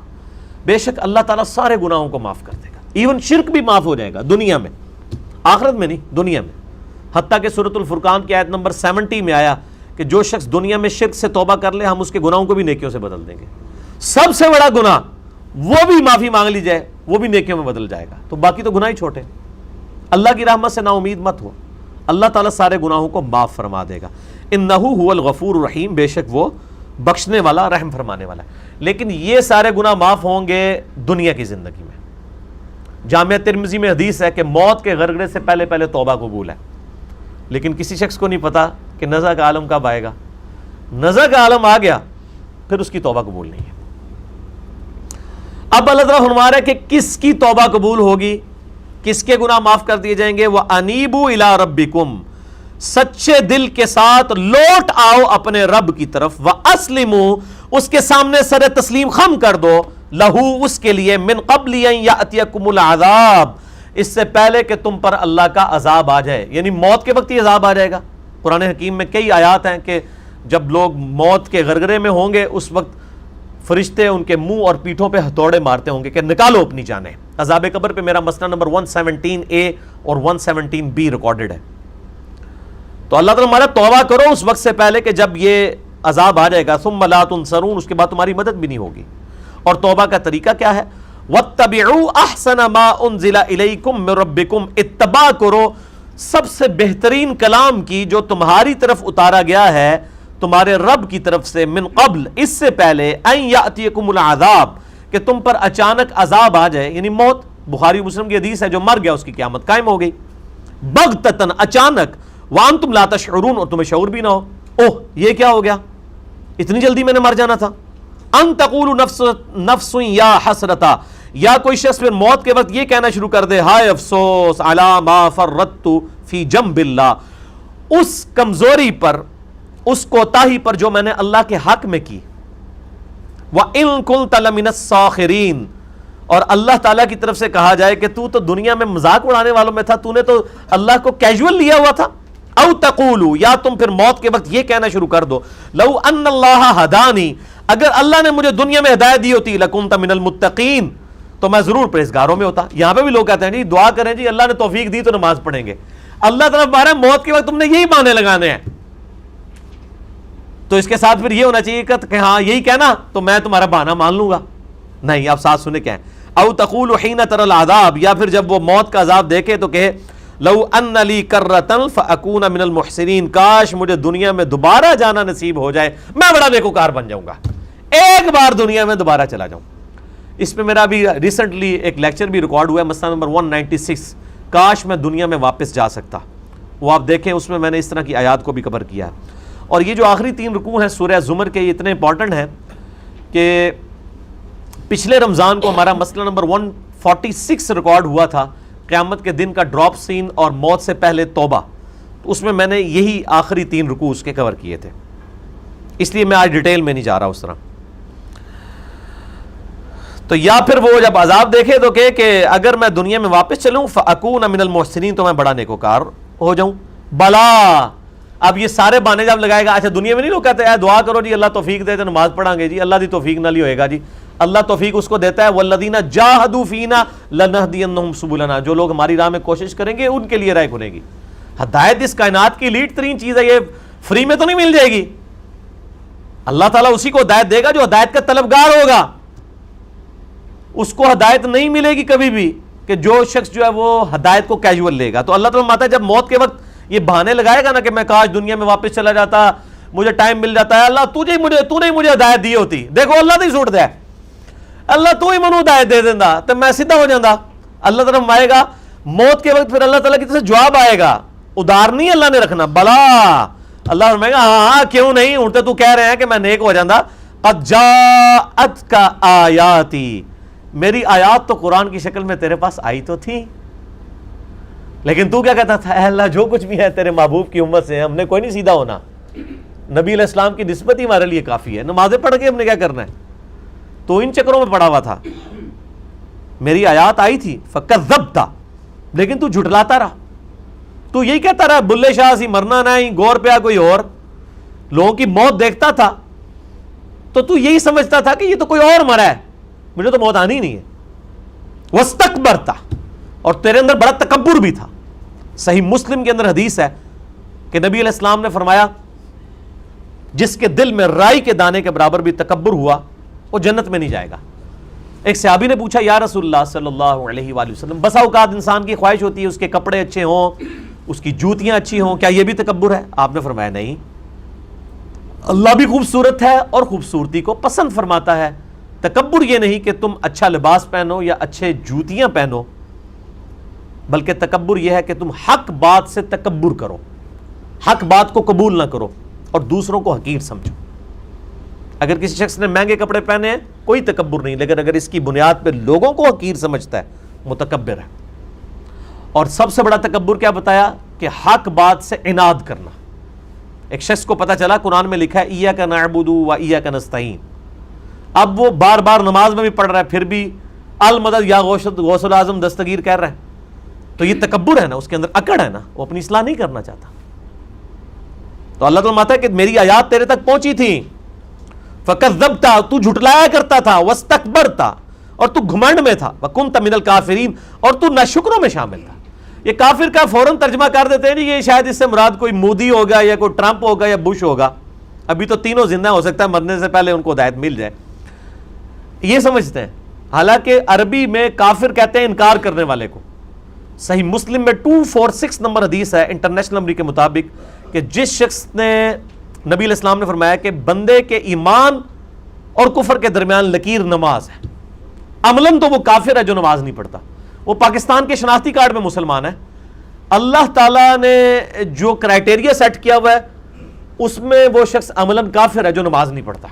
بے شک اللہ تعالیٰ سارے گناہوں کو معاف کر دے گا, ایون شرک بھی معاف ہو جائے گا دنیا میں, آخرت میں نہیں دنیا میں. حتیٰ کہ سورۃ الفرقان کی آیت نمبر 70 میں آیا کہ جو شخص دنیا میں شرک سے توبہ کر لے ہم اس کے گناہوں کو بھی نیکیوں سے بدل دیں گے. سب سے بڑا گناہ وہ بھی معافی مانگ لی جائے وہ بھی نیکیوں میں بدل جائے گا, تو باقی تو گناہ ہی چھوٹے. اللہ کی رحمت سے نا امید مت ہو, اللہ تعالیٰ سارے گناہوں کو معاف فرما دے گا. انہ هو الغفور الرحیم, بے شک وہ بخشنے والا رحم فرمانے والا ہے. لیکن یہ سارے گناہ معاف ہوں گے دنیا کی زندگی میں. جامعہ ترمذی میں حدیث ہے کہ موت کے غرغرے سے پہلے پہلے توبہ قبول ہے, لیکن کسی شخص کو نہیں پتا کہ نزع کا عالم کب آئے گا. نزع کا عالم آ گیا پھر اس کی توبہ قبول نہیں ہے. اب اللہ تعالیٰ فرما رہا ہے کہ کس کی توبہ قبول ہوگی, کس کے گناہ معاف کر دیے جائیں گے. وَأَنِيبُوا إِلَىٰ رَبِّكُمْ, سچے دل کے ساتھ لوٹ آؤ اپنے رب کی طرف. وَأَسْلِمُوا, اس کے سامنے سر تسلیم خم کر دو. لہو, اس کے لیے. من قبل ان یأتیکم العذاب, اس سے پہلے کہ تم پر اللہ کا عذاب آ جائے, یعنی موت کے وقت ہی عذاب آ جائے گا. قرآن حکیم میں کئی آیات ہیں کہ جب لوگ موت کے غرغرے میں ہوں گے اس وقت فرشتے ان کے منہ اور پیٹھوں پہ ہتھوڑے مارتے ہوں گے کہ نکالو اپنی جانیں. عذاب قبر پہ میرا مسئلہ نمبر 117A اور 117B ریکارڈڈ ہے. تو اللہ تعالیٰ ہمارا توبہ کرو اس وقت سے پہلے کہ جب یہ عذاب آ جائے گا. ثم لا تنصرون, اس کے بعد تمہاری مدد بھی نہیں ہوگی. اور توبہ کا طریقہ کیا ہے؟ وَاتَّبِعُوا أَحْسَنَ مَا أُنزِلَ إِلَيْكُم مِّن رَّبِّكُم, اتباع کرو سب سے بہترین کلام کی جو تمہاری طرف اتارا گیا ہے تمہارے رب کی طرف سے. من قبل, اس سے پہلے. ان یأتیکم العذاب, کہ تم پر اچانک عذاب آ جائے, یعنی موت. بخاری مسلم کی حدیث ہے جو مر گیا اس کی قیامت قائم ہو گئی. بغتتن, اچانک. وانتم لا تشعرون, اور تمہیں شعور بھی نہ ہو. اوہ یہ کیا ہو گیا, اتنی جلدی میں نے مر جانا تھا. ان تقول نفس یا حسرتا, یا کوئی شخص پھر موت کے وقت یہ کہنا شروع کر دے ہائے افسوس علی ما فرطت فی جنب اللہ, اس کمزوری پر، اس کوتاہی پر جو میں نے اللہ کے حق میں کی. وَإِن كُنتَ لَمِنَ السَّاخِرِينَ، اور اللہ تعالیٰ کی طرف سے کہا جائے کہ تو دنیا میں مذاق اڑانے والوں میں تھا، تو نے تو اللہ کو کیجول لیا ہوا تھا. او تقولوا، یا تم پھر موت کے وقت یہ کہنا شروع کر دو، لو ان اللہ ہدانی، اگر اللہ نے مجھے دنیا میں ہدایت دی ہوتی، لکنت من المتقین، تو میں ضرور پرہیزگاروں میں ہوتا. یہاں پہ بھی لوگ کہتے ہیں جی دعا کریں جی اللہ نے توفیق دی تو نماز پڑھیں گے. اللہ تعالیٰ ہمارا موت کے وقت تم نے یہی بہانے لگانے ہیں، تو اس کے ساتھ پھر یہ ہونا چاہیے کہ ہاں یہی کہنا تو میں تمہارا بہانہ مان لوں گا. نہیں، آپ ساتھ سنیں کیا ہے. او تقول حین تری العذاب، یا پھر جب وہ موت کا عذاب دیکھے تو کہے لو ان لی کرۃ فاکون من المحسنین، کاش مجھے دنیا میں دوبارہ جانا نصیب ہو جائے، میں بڑا نیکوکار بن جاؤں گا، ایک بار دنیا میں دوبارہ چلا جاؤں. اس پہ میرا بھی ریسنٹلی ایک لیکچر بھی ریکارڈ ہوا ہے، مسئلہ نمبر 196، کاش میں دنیا میں واپس جا سکتا. وہ آپ دیکھیں، اس میں میں نے اس طرح کی آیات کو بھی کور کیا ہے. اور یہ جو آخری 3 رکوع ہیں سورہ زمر کے، یہ اتنے امپورٹنٹ ہیں کہ پچھلے رمضان کو ہمارا مسئلہ نمبر 146 ریکارڈ ہوا تھا، قیامت کے دن کا ڈراپ سین اور موت سے پہلے توبہ. اس میں نے یہی آخری 3 رکوع اس کے کور کیے تھے، اس لیے میں آج ڈیٹیل میں نہیں جا رہا اس طرح. تو یا پھر وہ جب عذاب دیکھے تو کہ اگر میں دنیا میں واپس چلوں فاکون من المحسنین، تو میں بڑا نیکوکار ہو جاؤں. بلا، اب یہ سارے بہانے جب لگائے گا، اچھا دنیا میں نہیں لوگ کہتے ہیں دعا کرو جی اللہ توفیق دے تو نماز پڑھیں گے جی، اللہ دی توفیق نہ لی ہوئے گا جی. اللہ توفیق اس کو دیتا ہے، والذین جاہدوا فینا لنہدینہم سبلنا، جو لوگ ہماری راہ میں کوشش کریں گے ان کے لیے راہ کھلے گی. ہدایت اس کائنات کی لیڈ ترین چیز ہے، یہ فری میں تو نہیں مل جائے گی. اللہ تعالیٰ اسی کو ہدایت دے گا جو ہدایت کا طلبگار ہوگا، اس کو ہدایت نہیں ملے گی کبھی بھی کہ جو شخص جو ہے وہ ہدایت کو کیجول لے گا. تو اللہ تعالیٰ ماتا ہے جب موت کے وقت یہ بہانے لگائے گا نا کہ میں کاش دنیا میں واپس چلا جاتا، مجھے ٹائم مل جاتا ہے، اللہ تو نے مجھے ہدایت دی ہوتی، دیکھو اللہ تو ہی سوٹ دے، اللہ تو ہی منو ہدایت دے دینا تو میں سیدھا ہو جاتا. اللہ تعالیٰ آئے گا موت کے وقت، پھر اللہ تعالیٰ کی طرف سے جواب آئے گا، ادار نہیں اللہ نے رکھنا، بلا اللہ فرمائے گا ہاں کیوں نہیں، اٹھتے تو کہہ رہے ہیں کہ میں نیک ہو جاتا. قد جاءتک آیاتی، میری آیات تو قرآن کی شکل میں تیرے پاس آئی تو تھی، لیکن تو کیا کہتا تھا، اے اللہ جو کچھ بھی ہے تیرے محبوب کی امت سے، ہم نے کوئی نہیں سیدھا ہونا، نبی علیہ السلام کی نسبت ہی ہمارے لیے کافی ہے، نمازیں پڑھ کے ہم نے کیا کرنا ہے. تو ان چکروں میں پڑا ہوا تھا. میری آیات آئی تھی فکذبت، لیکن تو جھٹلاتا رہا، تو یہی کہتا رہا بلے شاہ سی مرنا نہیں، گور پیا کوئی اور، لوگوں کی موت دیکھتا تھا تو یہی سمجھتا تھا کہ یہ تو کوئی اور مرا ہے، مجھے تو موت آنی نہیں ہے. واستکبرت، اور تیرے اندر بڑا تکبر بھی تھا. صحیح مسلم کے اندر حدیث ہے کہ نبی علیہ السلام نے فرمایا جس کے دل میں رائی کے دانے کے برابر بھی تکبر ہوا وہ جنت میں نہیں جائے گا. ایک صحابی نے پوچھا یا رسول اللہ صلی اللہ علیہ وآلہ وسلم، بسا اوقات انسان کی خواہش ہوتی ہے اس کے کپڑے اچھے ہوں، اس کی جوتیاں اچھی ہوں، کیا یہ بھی تکبر ہے؟ آپ نے فرمایا نہیں، اللہ بھی خوبصورت ہے اور خوبصورتی کو پسند فرماتا ہے. تکبر یہ نہیں کہ تم اچھا لباس پہنو یا اچھے جوتیاں پہنو، بلکہ تکبر یہ ہے کہ تم حق بات سے تکبر کرو، حق بات کو قبول نہ کرو اور دوسروں کو حقیر سمجھو. اگر کسی شخص نے مہنگے کپڑے پہنے ہیں کوئی تکبر نہیں، لیکن اگر اس کی بنیاد پہ لوگوں کو حقیر سمجھتا ہے متکبر ہے. اور سب سے بڑا تکبر کیا بتایا کہ حق بات سے عناد کرنا. ایک شخص کو پتا چلا قرآن میں لکھا ہے ایاک نعبد و ایاک نستعین، اب وہ بار بار نماز میں بھی پڑھ رہا ہے پھر بھی المدد یا غوث الاعظم دستگیر کہہ رہا ہے، تو یہ تکبر ہے نا، اس کے اندر اکڑ ہے نا، وہ اپنی اصلاح نہیں کرنا چاہتا. تو اللہ تعالیٰ ماتا ہے کہ میری آیات تیرے تک پہنچی تھی، فکذبت، تو جھٹلایا کرتا تھا، واستکبرت، اور تو گھمنڈ میں تھا، وکنت من الکافرین، اور تو ناشکروں میں شامل تھا. یہ کافر کا فوراً ترجمہ کر دیتے ہیں یہ شاید اس سے مراد کوئی مودی ہوگا یا کوئی ٹرمپ ہوگا یا بش ہوگا، ابھی تو تینوں زندہ، ہو سکتا ہے مرنے سے پہلے ان کو ہدایت مل جائے، یہ سمجھتے ہیں. حالانکہ عربی میں کافر کہتے ہیں انکار کرنے والے کو. صحیح مسلم میں 246 نمبر حدیث ہے انٹرنیشنل نمبر کے مطابق کہ جس شخص نے، نبی علیہ السلام نے فرمایا کہ بندے کے ایمان اور کفر کے درمیان لکیر نماز ہے، عملاً تو وہ کافر ہے جو نماز نہیں پڑھتا. وہ پاکستان کے شناختی کارڈ میں مسلمان ہے، اللہ تعالیٰ نے جو کرائٹیریا سیٹ کیا ہوا ہے اس میں وہ شخص عملاً کافر ہے جو نماز نہیں پڑھتا.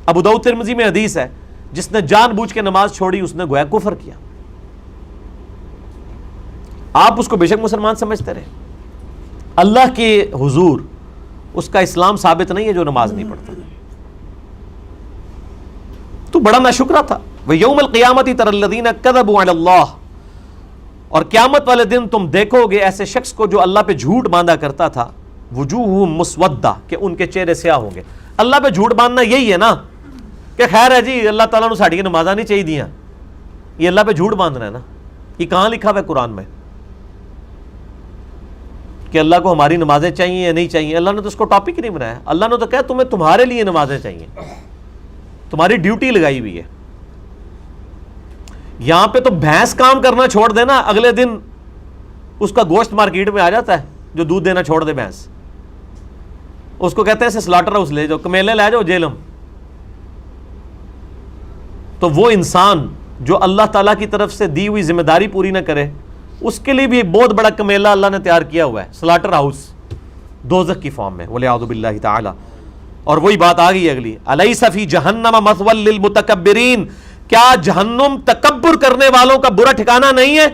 ابو داؤد ترمذی میں حدیث ہے جس نے جان بوجھ کے نماز چھوڑی اس نے گویا کفر کیا. آپ اس کو بے شک مسلمان سمجھتے رہے، اللہ کے حضور اس کا اسلام ثابت نہیں ہے جو نماز نہیں پڑھتا. تو بڑا ناشکرا تھا. وَيَوْمَ الْقِيَامَةِ تَرَى الَّذِينَ كَذَبُوا عَلَى اللَّهِ، اور قیامت والے دن تم دیکھو گے ایسے شخص کو جو اللہ پہ جھوٹ باندھا کرتا تھا. وجوہہم مسودہ، کہ ان کے چہرے سیاہ ہوں گے. اللہ پہ جھوٹ باندھنا یہی ہے نا کہ خیر ہے جی اللہ تعالیٰ نے ساڑی نمازاں نہیں چاہیے دیاں، یہ اللہ پہ جھوٹ باندھنا ہے نا. یہ کہاں لکھا ہوا ہے قرآن میں کہ اللہ کو ہماری نمازیں چاہیے یا نہیں چاہیے؟ اللہ نے تو اس کو ٹاپک ہی نہیں بنایا. اللہ نے تو کہا تمہیں تمہارے لیے نمازیں چاہیے، تمہاری ڈیوٹی لگائی ہوئی ہے. یہاں پہ تو بھینس کام کرنا چھوڑ دینا، اگلے دن اس کا گوشت مارکیٹ میں آ جاتا ہے. جو دودھ دینا چھوڑ دے بھینس، اس کو کہتے ہیں اسے سلاٹر ہاؤس لے جاؤ، کمیلے لے جاؤ جیلم. تو وہ انسان جو اللہ تعالیٰ کی طرف سے دی ہوئی ذمہ داری پوری نہ کرے، اس کے لیے بھی ایک بہت بڑا کمیلہ اللہ نے تیار کیا ہوا ہے، سلاٹر ہاؤس دوزخ کی فارم میں، والعیاذ باللہ تعالی. اور وہی بات آ گئی اگلی، الیس فی جہنم مثوی للمتکبرین، کیا جہنم تکبر کرنے والوں کا برا ٹھکانہ نہیں ہے؟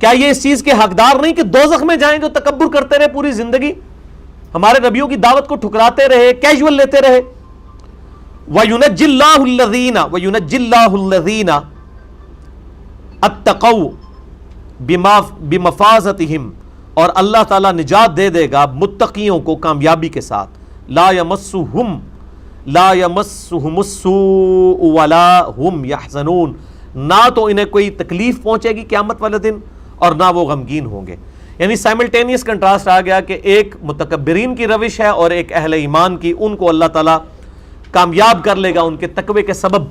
کیا یہ اس چیز کے حقدار نہیں کہ دوزخ میں جائیں جو تکبر کرتے رہے پوری زندگی، ہمارے نبیوں کی دعوت کو ٹھکراتے رہے، کیجول لیتے رہے. وَيُنَجِّ اللَّهُ الَّذِينَ اتَّقَوْا بِمَفَازَتِهِمْ، اور اللہ تعالیٰ نجات دے دے گا متقیوں کو کامیابی کے ساتھ. لا يمسهم السوء ولا هم يحزنون، نہ تو انہیں کوئی تکلیف پہنچے گی قیامت والے دن اور نہ وہ غمگین ہوں گے. یعنی سائملٹینیس کنٹراسٹ آ گیا کہ ایک متکبرین کی روش ہے اور ایک اہل ایمان کی. ان کو اللہ تعالیٰ کامیاب کر لے گا ان کے تقوی کے سبب،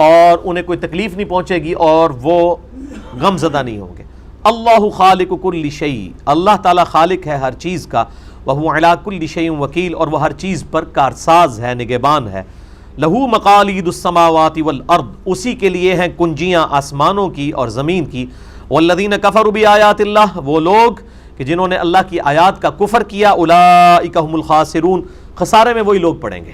اور انہیں کوئی تکلیف نہیں پہنچے گی اور وہ غم زدہ نہیں ہوں گے. اللہ خالق کل شیء، اللہ تعالیٰ خالق ہے ہر چیز کا. وہو علی کل شیء وکیل، اور وہ ہر چیز پر کارساز ہے، نگہبان ہے. لہو مقالید السماوات والارض، اسی کے لیے ہیں کنجیاں آسمانوں کی اور زمین کی. والذین کفروا بآیات اللہ، وہ لوگ کہ جنہوں نے اللہ کی آیات کا کفر کیا. اولئک هم الخاسرون، خسارے میں وہی لوگ پڑیں گے.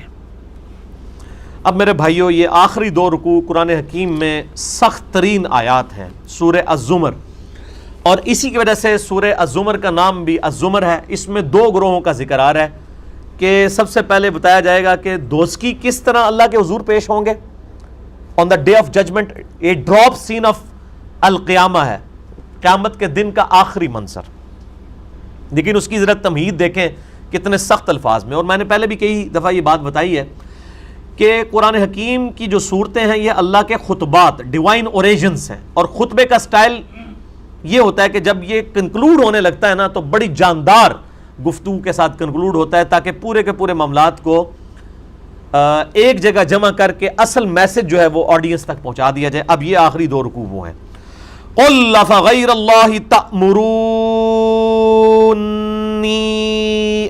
اب میرے بھائیو، یہ آخری دو رکوع قرآن حکیم میں سخت ترین آیات ہیں، سورہ الزمر. اور اسی کی وجہ سے سورہ الزمر کا نام بھی الزمر ہے. اس میں دو گروہوں کا ذکر آ رہا ہے کہ سب سے پہلے بتایا جائے گا کہ دوزخی کس طرح اللہ کے حضور پیش ہوں گے آن دا ڈے آف ججمنٹ. یہ ڈراپ سین آف القیامہ ہے، قیامت کے دن کا آخری منظر. لیکن اس کی ذرا تمہید دیکھیں کتنے سخت الفاظ میں. اور میں نے پہلے بھی کئی دفعہ یہ بات بتائی ہے کہ قرآن حکیم کی جو صورتیں ہیں یہ اللہ کے خطبات، ڈیوائن اوریجنز ہیں. اور خطبے کا سٹائل یہ ہوتا ہے کہ جب یہ کنکلوڈ ہونے لگتا ہے نا تو بڑی جاندار گفتگو کے ساتھ کنکلوڈ ہوتا ہے، تاکہ پورے کے پورے معاملات کو ایک جگہ جمع کر کے اصل میسج جو ہے وہ آڈینس تک پہنچا دیا جائے. اب یہ آخری دو رکوع وہ ہیں. قُلْ أَفَغَيْرَ اللَّهِ تَأْمُرُونِّي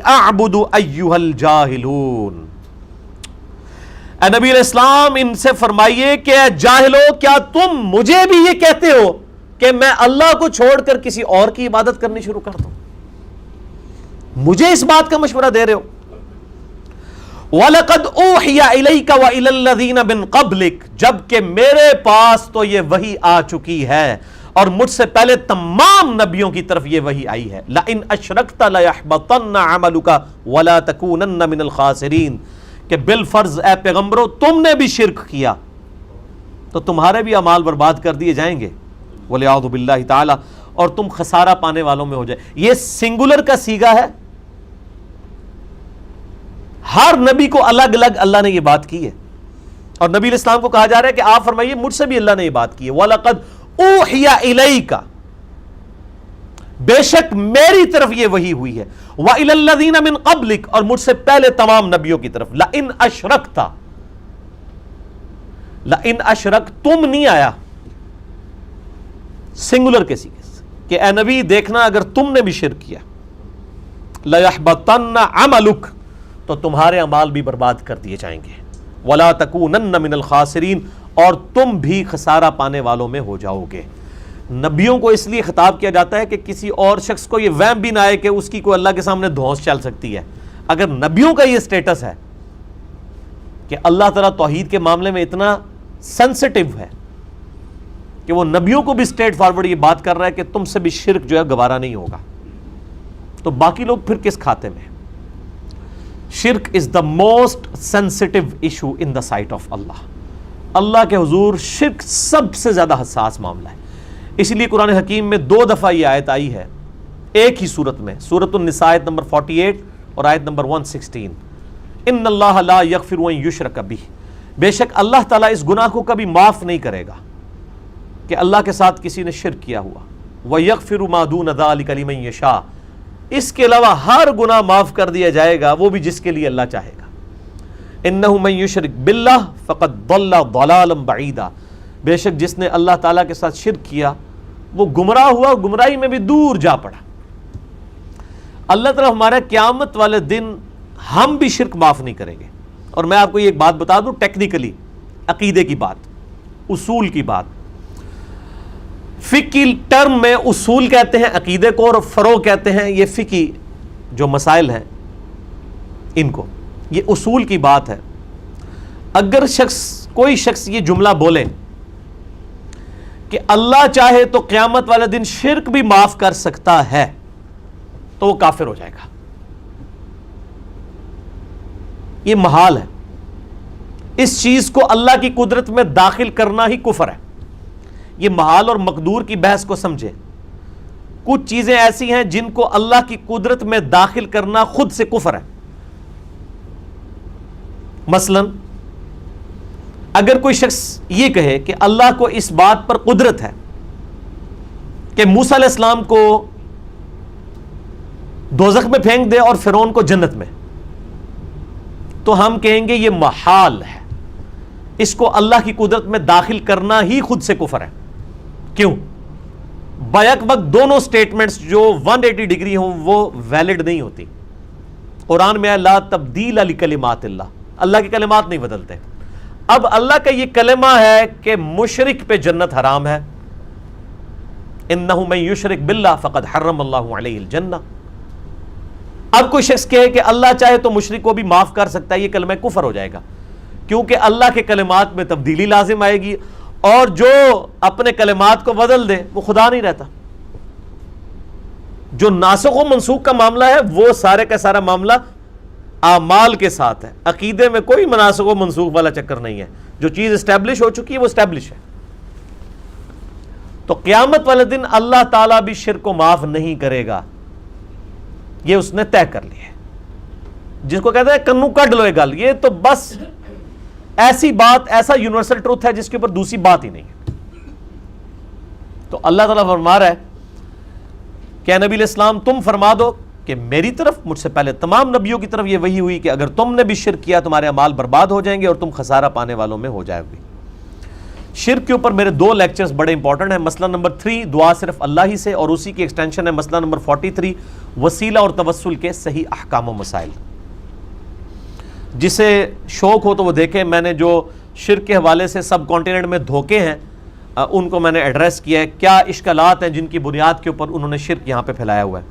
أَعْبُدُ أَيُّهَا الْجَاهِلُونَ. اے نبی علیہ السلام ان سے فرمائیے کہ اے جاہلو، کیا تم مجھے بھی یہ کہتے ہو کہ میں اللہ کو چھوڑ کر کسی اور کی عبادت کرنی شروع کر دوں؟ مجھے اس بات کا مشورہ دے رہے ہو. وَلَقَدْ أُوحِيَ إِلَيْكَ وَإِلَى الَّذِينَ مِن قَبْلِكَ، جبکہ میرے پاس تو یہ وحی آ چکی ہے اور مجھ سے پہلے تمام نبیوں کی طرف یہ وحی آئی ہے. لَإِنْ أَشْرَكْتَ لَيَحْبَطَنَّ عَمَلُكَ وَلَا تَكُونَنَّ مِنَ الْخَاسِرِينَ، کہ بالفرض اے پیغمبرو تم نے بھی شرک کیا تو تمہارے بھی اعمال برباد کر دیے جائیں گے، وَلِعَوْذُ بِاللَّهِ تَعَالَى، اور تم خسارہ پانے والوں میں ہو جائے. یہ سنگولر کا صیغہ ہے. ہر نبی کو الگ الگ اللہ نے یہ بات کی ہے، اور نبی علیہ السلام کو کہا جا رہا ہے کہ آپ فرمائیے مجھ سے بھی اللہ نے یہ بات کی ہے. وَلَقَدْ أُوحِيَ إِلَيْكَ، بے شک میری طرف یہ وحی ہوئی ہے. وَإِلَى الَّذِينَ مِن قَبْلِكَ، اور مجھ سے پہلے تمام نبیوں کی طرف. لَإِنْ أَشْرَكْتَ، لَإِنْ أَشْرَكْتَ تم نہیں آیا سنگولر کے سیغے سے کہ اے نبی دیکھنا اگر تم نے بھی شرک کیا، لَيَحْبَطَنَّ عَمَلُكَ، تو تمہارے اعمال بھی برباد کر دیے جائیں گے. وَلَا تَكُونَنَّ مِنَ الْخَاسِرِينَ، اور تم بھی خسارہ پانے والوں میں ہو جاؤ گے. نبیوں کو اس لیے خطاب کیا جاتا ہے کہ کسی اور شخص کو یہ وہم بھی نہ آئے کہ اس کی کوئی اللہ کے سامنے دھونس چل سکتی ہے. اگر نبیوں کا یہ سٹیٹس ہے کہ اللہ تعالیٰ توحید کے معاملے میں اتنا سینسٹیو ہے کہ وہ نبیوں کو بھی اسٹریٹ فارورڈ یہ بات کر رہا ہے کہ تم سے بھی شرک جو ہے گوارا نہیں ہوگا، تو باقی لوگ پھر کس کھاتے میں؟ شرک is the most sensitive issue in the sight of Allah. اللہ کے حضور شرک سب سے زیادہ حساس معاملہ ہے. اس لیے قرآن حکیم میں 2 دفعہ یہ آیت آئی ہے ایک ہی صورت میں، سورۃ النساء آیت نمبر 48 اور آیت نمبر 116. ان اللہ لا یغفر ان یشرک بہ، بے شک اللہ تعالیٰ اس گناہ کو کبھی معاف نہیں کرے گا کہ اللہ کے ساتھ کسی نے شرک کیا ہوا. وَيَغْفِرُ مَا دُونَ ذَلِكَ لِمَن يَشَاءُ، اس کے علاوہ ہر گناہ معاف کر دیا جائے گا، وہ بھی جس کے لیے اللہ چاہے گا. اِنَّهُ مَن يُشْرِكْ بِاللَّهِ فَقَدْ ضَلَّ ضَلَالًا بَعِيدًا، بے شک جس نے اللہ تعالیٰ کے ساتھ شرک کیا وہ گمراہ ہوا، گمراہی میں بھی دور جا پڑا. اللہ تعالیٰ ہمارا قیامت والے دن ہم بھی شرک معاف نہیں کریں گے. اور میں آپ کو یہ ایک بات بتا دوں ٹیکنیکلی، عقیدے کی بات، اصول کی بات. فقہی ٹرم میں اصول کہتے ہیں عقیدے کو، اور فروع کہتے ہیں یہ فقہی جو مسائل ہیں ان کو. یہ اصول کی بات ہے. اگر کوئی شخص یہ جملہ بولے کہ اللہ چاہے تو قیامت والے دن شرک بھی معاف کر سکتا ہے تو وہ کافر ہو جائے گا. یہ محال ہے. اس چیز کو اللہ کی قدرت میں داخل کرنا ہی کفر ہے. یہ محال اور مقدور کی بحث کو سمجھے. کچھ چیزیں ایسی ہیں جن کو اللہ کی قدرت میں داخل کرنا خود سے کفر ہے. مثلا اگر کوئی شخص یہ کہے کہ اللہ کو اس بات پر قدرت ہے کہ موسیٰ علیہ السلام کو دوزخ میں پھینک دے اور فرعون کو جنت میں، تو ہم کہیں گے یہ محال ہے. اس کو اللہ کی قدرت میں داخل کرنا ہی خود سے کفر ہے. کیوں؟ بیک وقت دونوں سٹیٹمنٹس جو 180 ڈگری ہوں وہ ویلڈ نہیں ہوتی. قرآن میں لا تبدیل لکلمات اللہ، اللہ کے کلمات نہیں بدلتے. اب اللہ کا یہ کلمہ ہے کہ مشرک پہ جنت حرام ہے. انہ من یشرک باللہ فقد حرم اللہ علیہ الجنہ. اب کوئی شخص کہے کہ اللہ چاہے تو مشرک کو بھی معاف کر سکتا ہے، یہ کلمہ کفر ہو جائے گا، کیونکہ اللہ کے کلمات میں تبدیلی لازم آئے گی، اور جو اپنے کلمات کو بدل دے وہ خدا نہیں رہتا. جو ناسخ و منسوخ کا معاملہ ہے وہ سارے کا سارا معاملہ اعمال کے ساتھ ہے. عقیدے میں کوئی مناسخ و منسوخ والا چکر نہیں ہے. جو چیز اسٹیبلش ہو چکی ہے وہ اسٹیبلش ہے. تو قیامت والے دن اللہ تعالیٰ بھی شرک کو معاف نہیں کرے گا، یہ اس نے طے کر لیا ہے. جس کو کہتے ہیں کنو کڈ لو گل، یہ تو بس ایسی بات، ایسا یونیورسل ٹروتھ ہے جس کے اوپر دوسری بات ہی نہیں ہے. تو اللہ تعالیٰ فرما رہا ہے کہ اے نبی علیہ السلام تم فرما دو کہ میری طرف، مجھ سے پہلے تمام نبیوں کی طرف یہ وحی ہوئی کہ اگر تم نے بھی شرک کیا تمہارے اعمال برباد ہو جائیں گے اور تم خسارہ پانے والوں میں ہو جائے گی. شرک کے اوپر میرے 2 لیکچرز بڑے امپورٹنٹ ہیں. مسئلہ نمبر 3 دعا صرف اللہ ہی سے، اور اسی کی ایکسٹینشن ہے مسئلہ نمبر 43 وسیلہ اور توسل کے صحیح احکام و مسائل. جسے شوق ہو تو وہ دیکھیں. میں نے جو شرک کے حوالے سے سب کانٹیننٹ میں دھوکے ہیں ان کو میں نے ایڈریس کیا ہے، کیا اشکالات ہیں جن کی بنیاد کے اوپر انہوں نے شرک یہاں پہ پھیلایا ہوا ہے.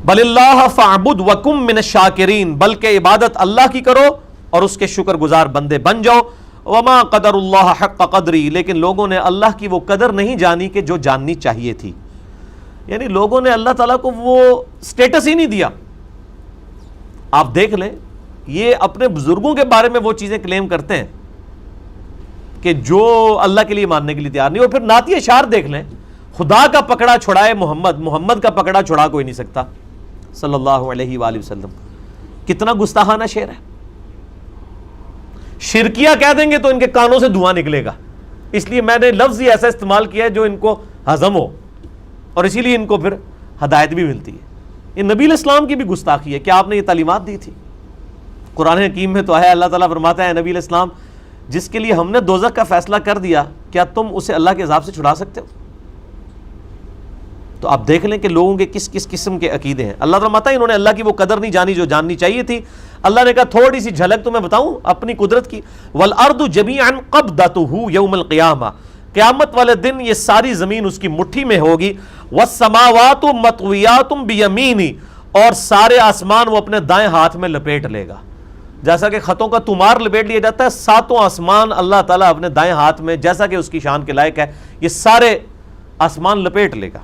بل اللہ فاعبد وکم من الشاکرین، بلکہ عبادت اللہ کی کرو اور اس کے شکر گزار بندے بن جاؤ. وما قدر اللہ حق قدری، لیکن لوگوں نے اللہ کی وہ قدر نہیں جانی کہ جو جاننی چاہیے تھی. یعنی لوگوں نے اللہ تعالیٰ کو وہ سٹیٹس ہی نہیں دیا. آپ دیکھ لیں یہ اپنے بزرگوں کے بارے میں وہ چیزیں کلیم کرتے ہیں کہ جو اللہ کے لیے ماننے کے لیے تیار نہیں. اور پھر نعتی اشعار دیکھ لیں، خدا کا پکڑا چھڑائے محمد، محمد کا پکڑا چھڑا کوئی نہیں سکتا صلی اللہ علیہ وآلہ وسلم. کتنا گستاخانہ شعر ہے. شرکیہ کہہ دیں گے تو ان کے کانوں سے دھواں نکلے گا. اس لیے میں نے لفظ ہی ایسا استعمال کیا ہے جو ان کو ہضم ہو، اور اسی لیے ان کو پھر ہدایت بھی ملتی ہے. یہ نبی علیہ السلام کی بھی گستاخی ہے کہ آپ نے یہ تعلیمات دی تھی. قرآن حکیم میں تو ہے، اللہ تعالیٰ فرماتا ہے نبی علیہ السلام جس کے لیے ہم نے دوزخ کا فیصلہ کر دیا، کیا تم اسے اللہ کے عذاب سے چھڑا سکتے ہو؟ تو آپ دیکھ لیں کہ لوگوں کے کس کس قسم کے عقیدے ہیں. اللہ تعالیٰ فرماتا ہے انہوں نے اللہ کی وہ قدر نہیں جانی جو جاننی چاہیے تھی. اللہ نے کہا تھوڑی سی جھلک تمہیں بتاؤں اپنی قدرت کی. والارض جميعا قبضته یوم القیامہ، قیامت والے دن یہ ساری زمین اس کی مٹھی میں ہوگی. والسماوات مطویات بیمینی، اور سارے آسمان وہ اپنے دائیں ہاتھ میں لپیٹ لے گا. جیسا کہ خطوں کا طمار لپیٹ لیا جاتا ہے، ساتوں آسمان اللہ تعالیٰ اپنے دائیں ہاتھ میں جیسا کہ اس کی شان کے لائق ہے یہ سارے آسمان لپیٹ لے گا.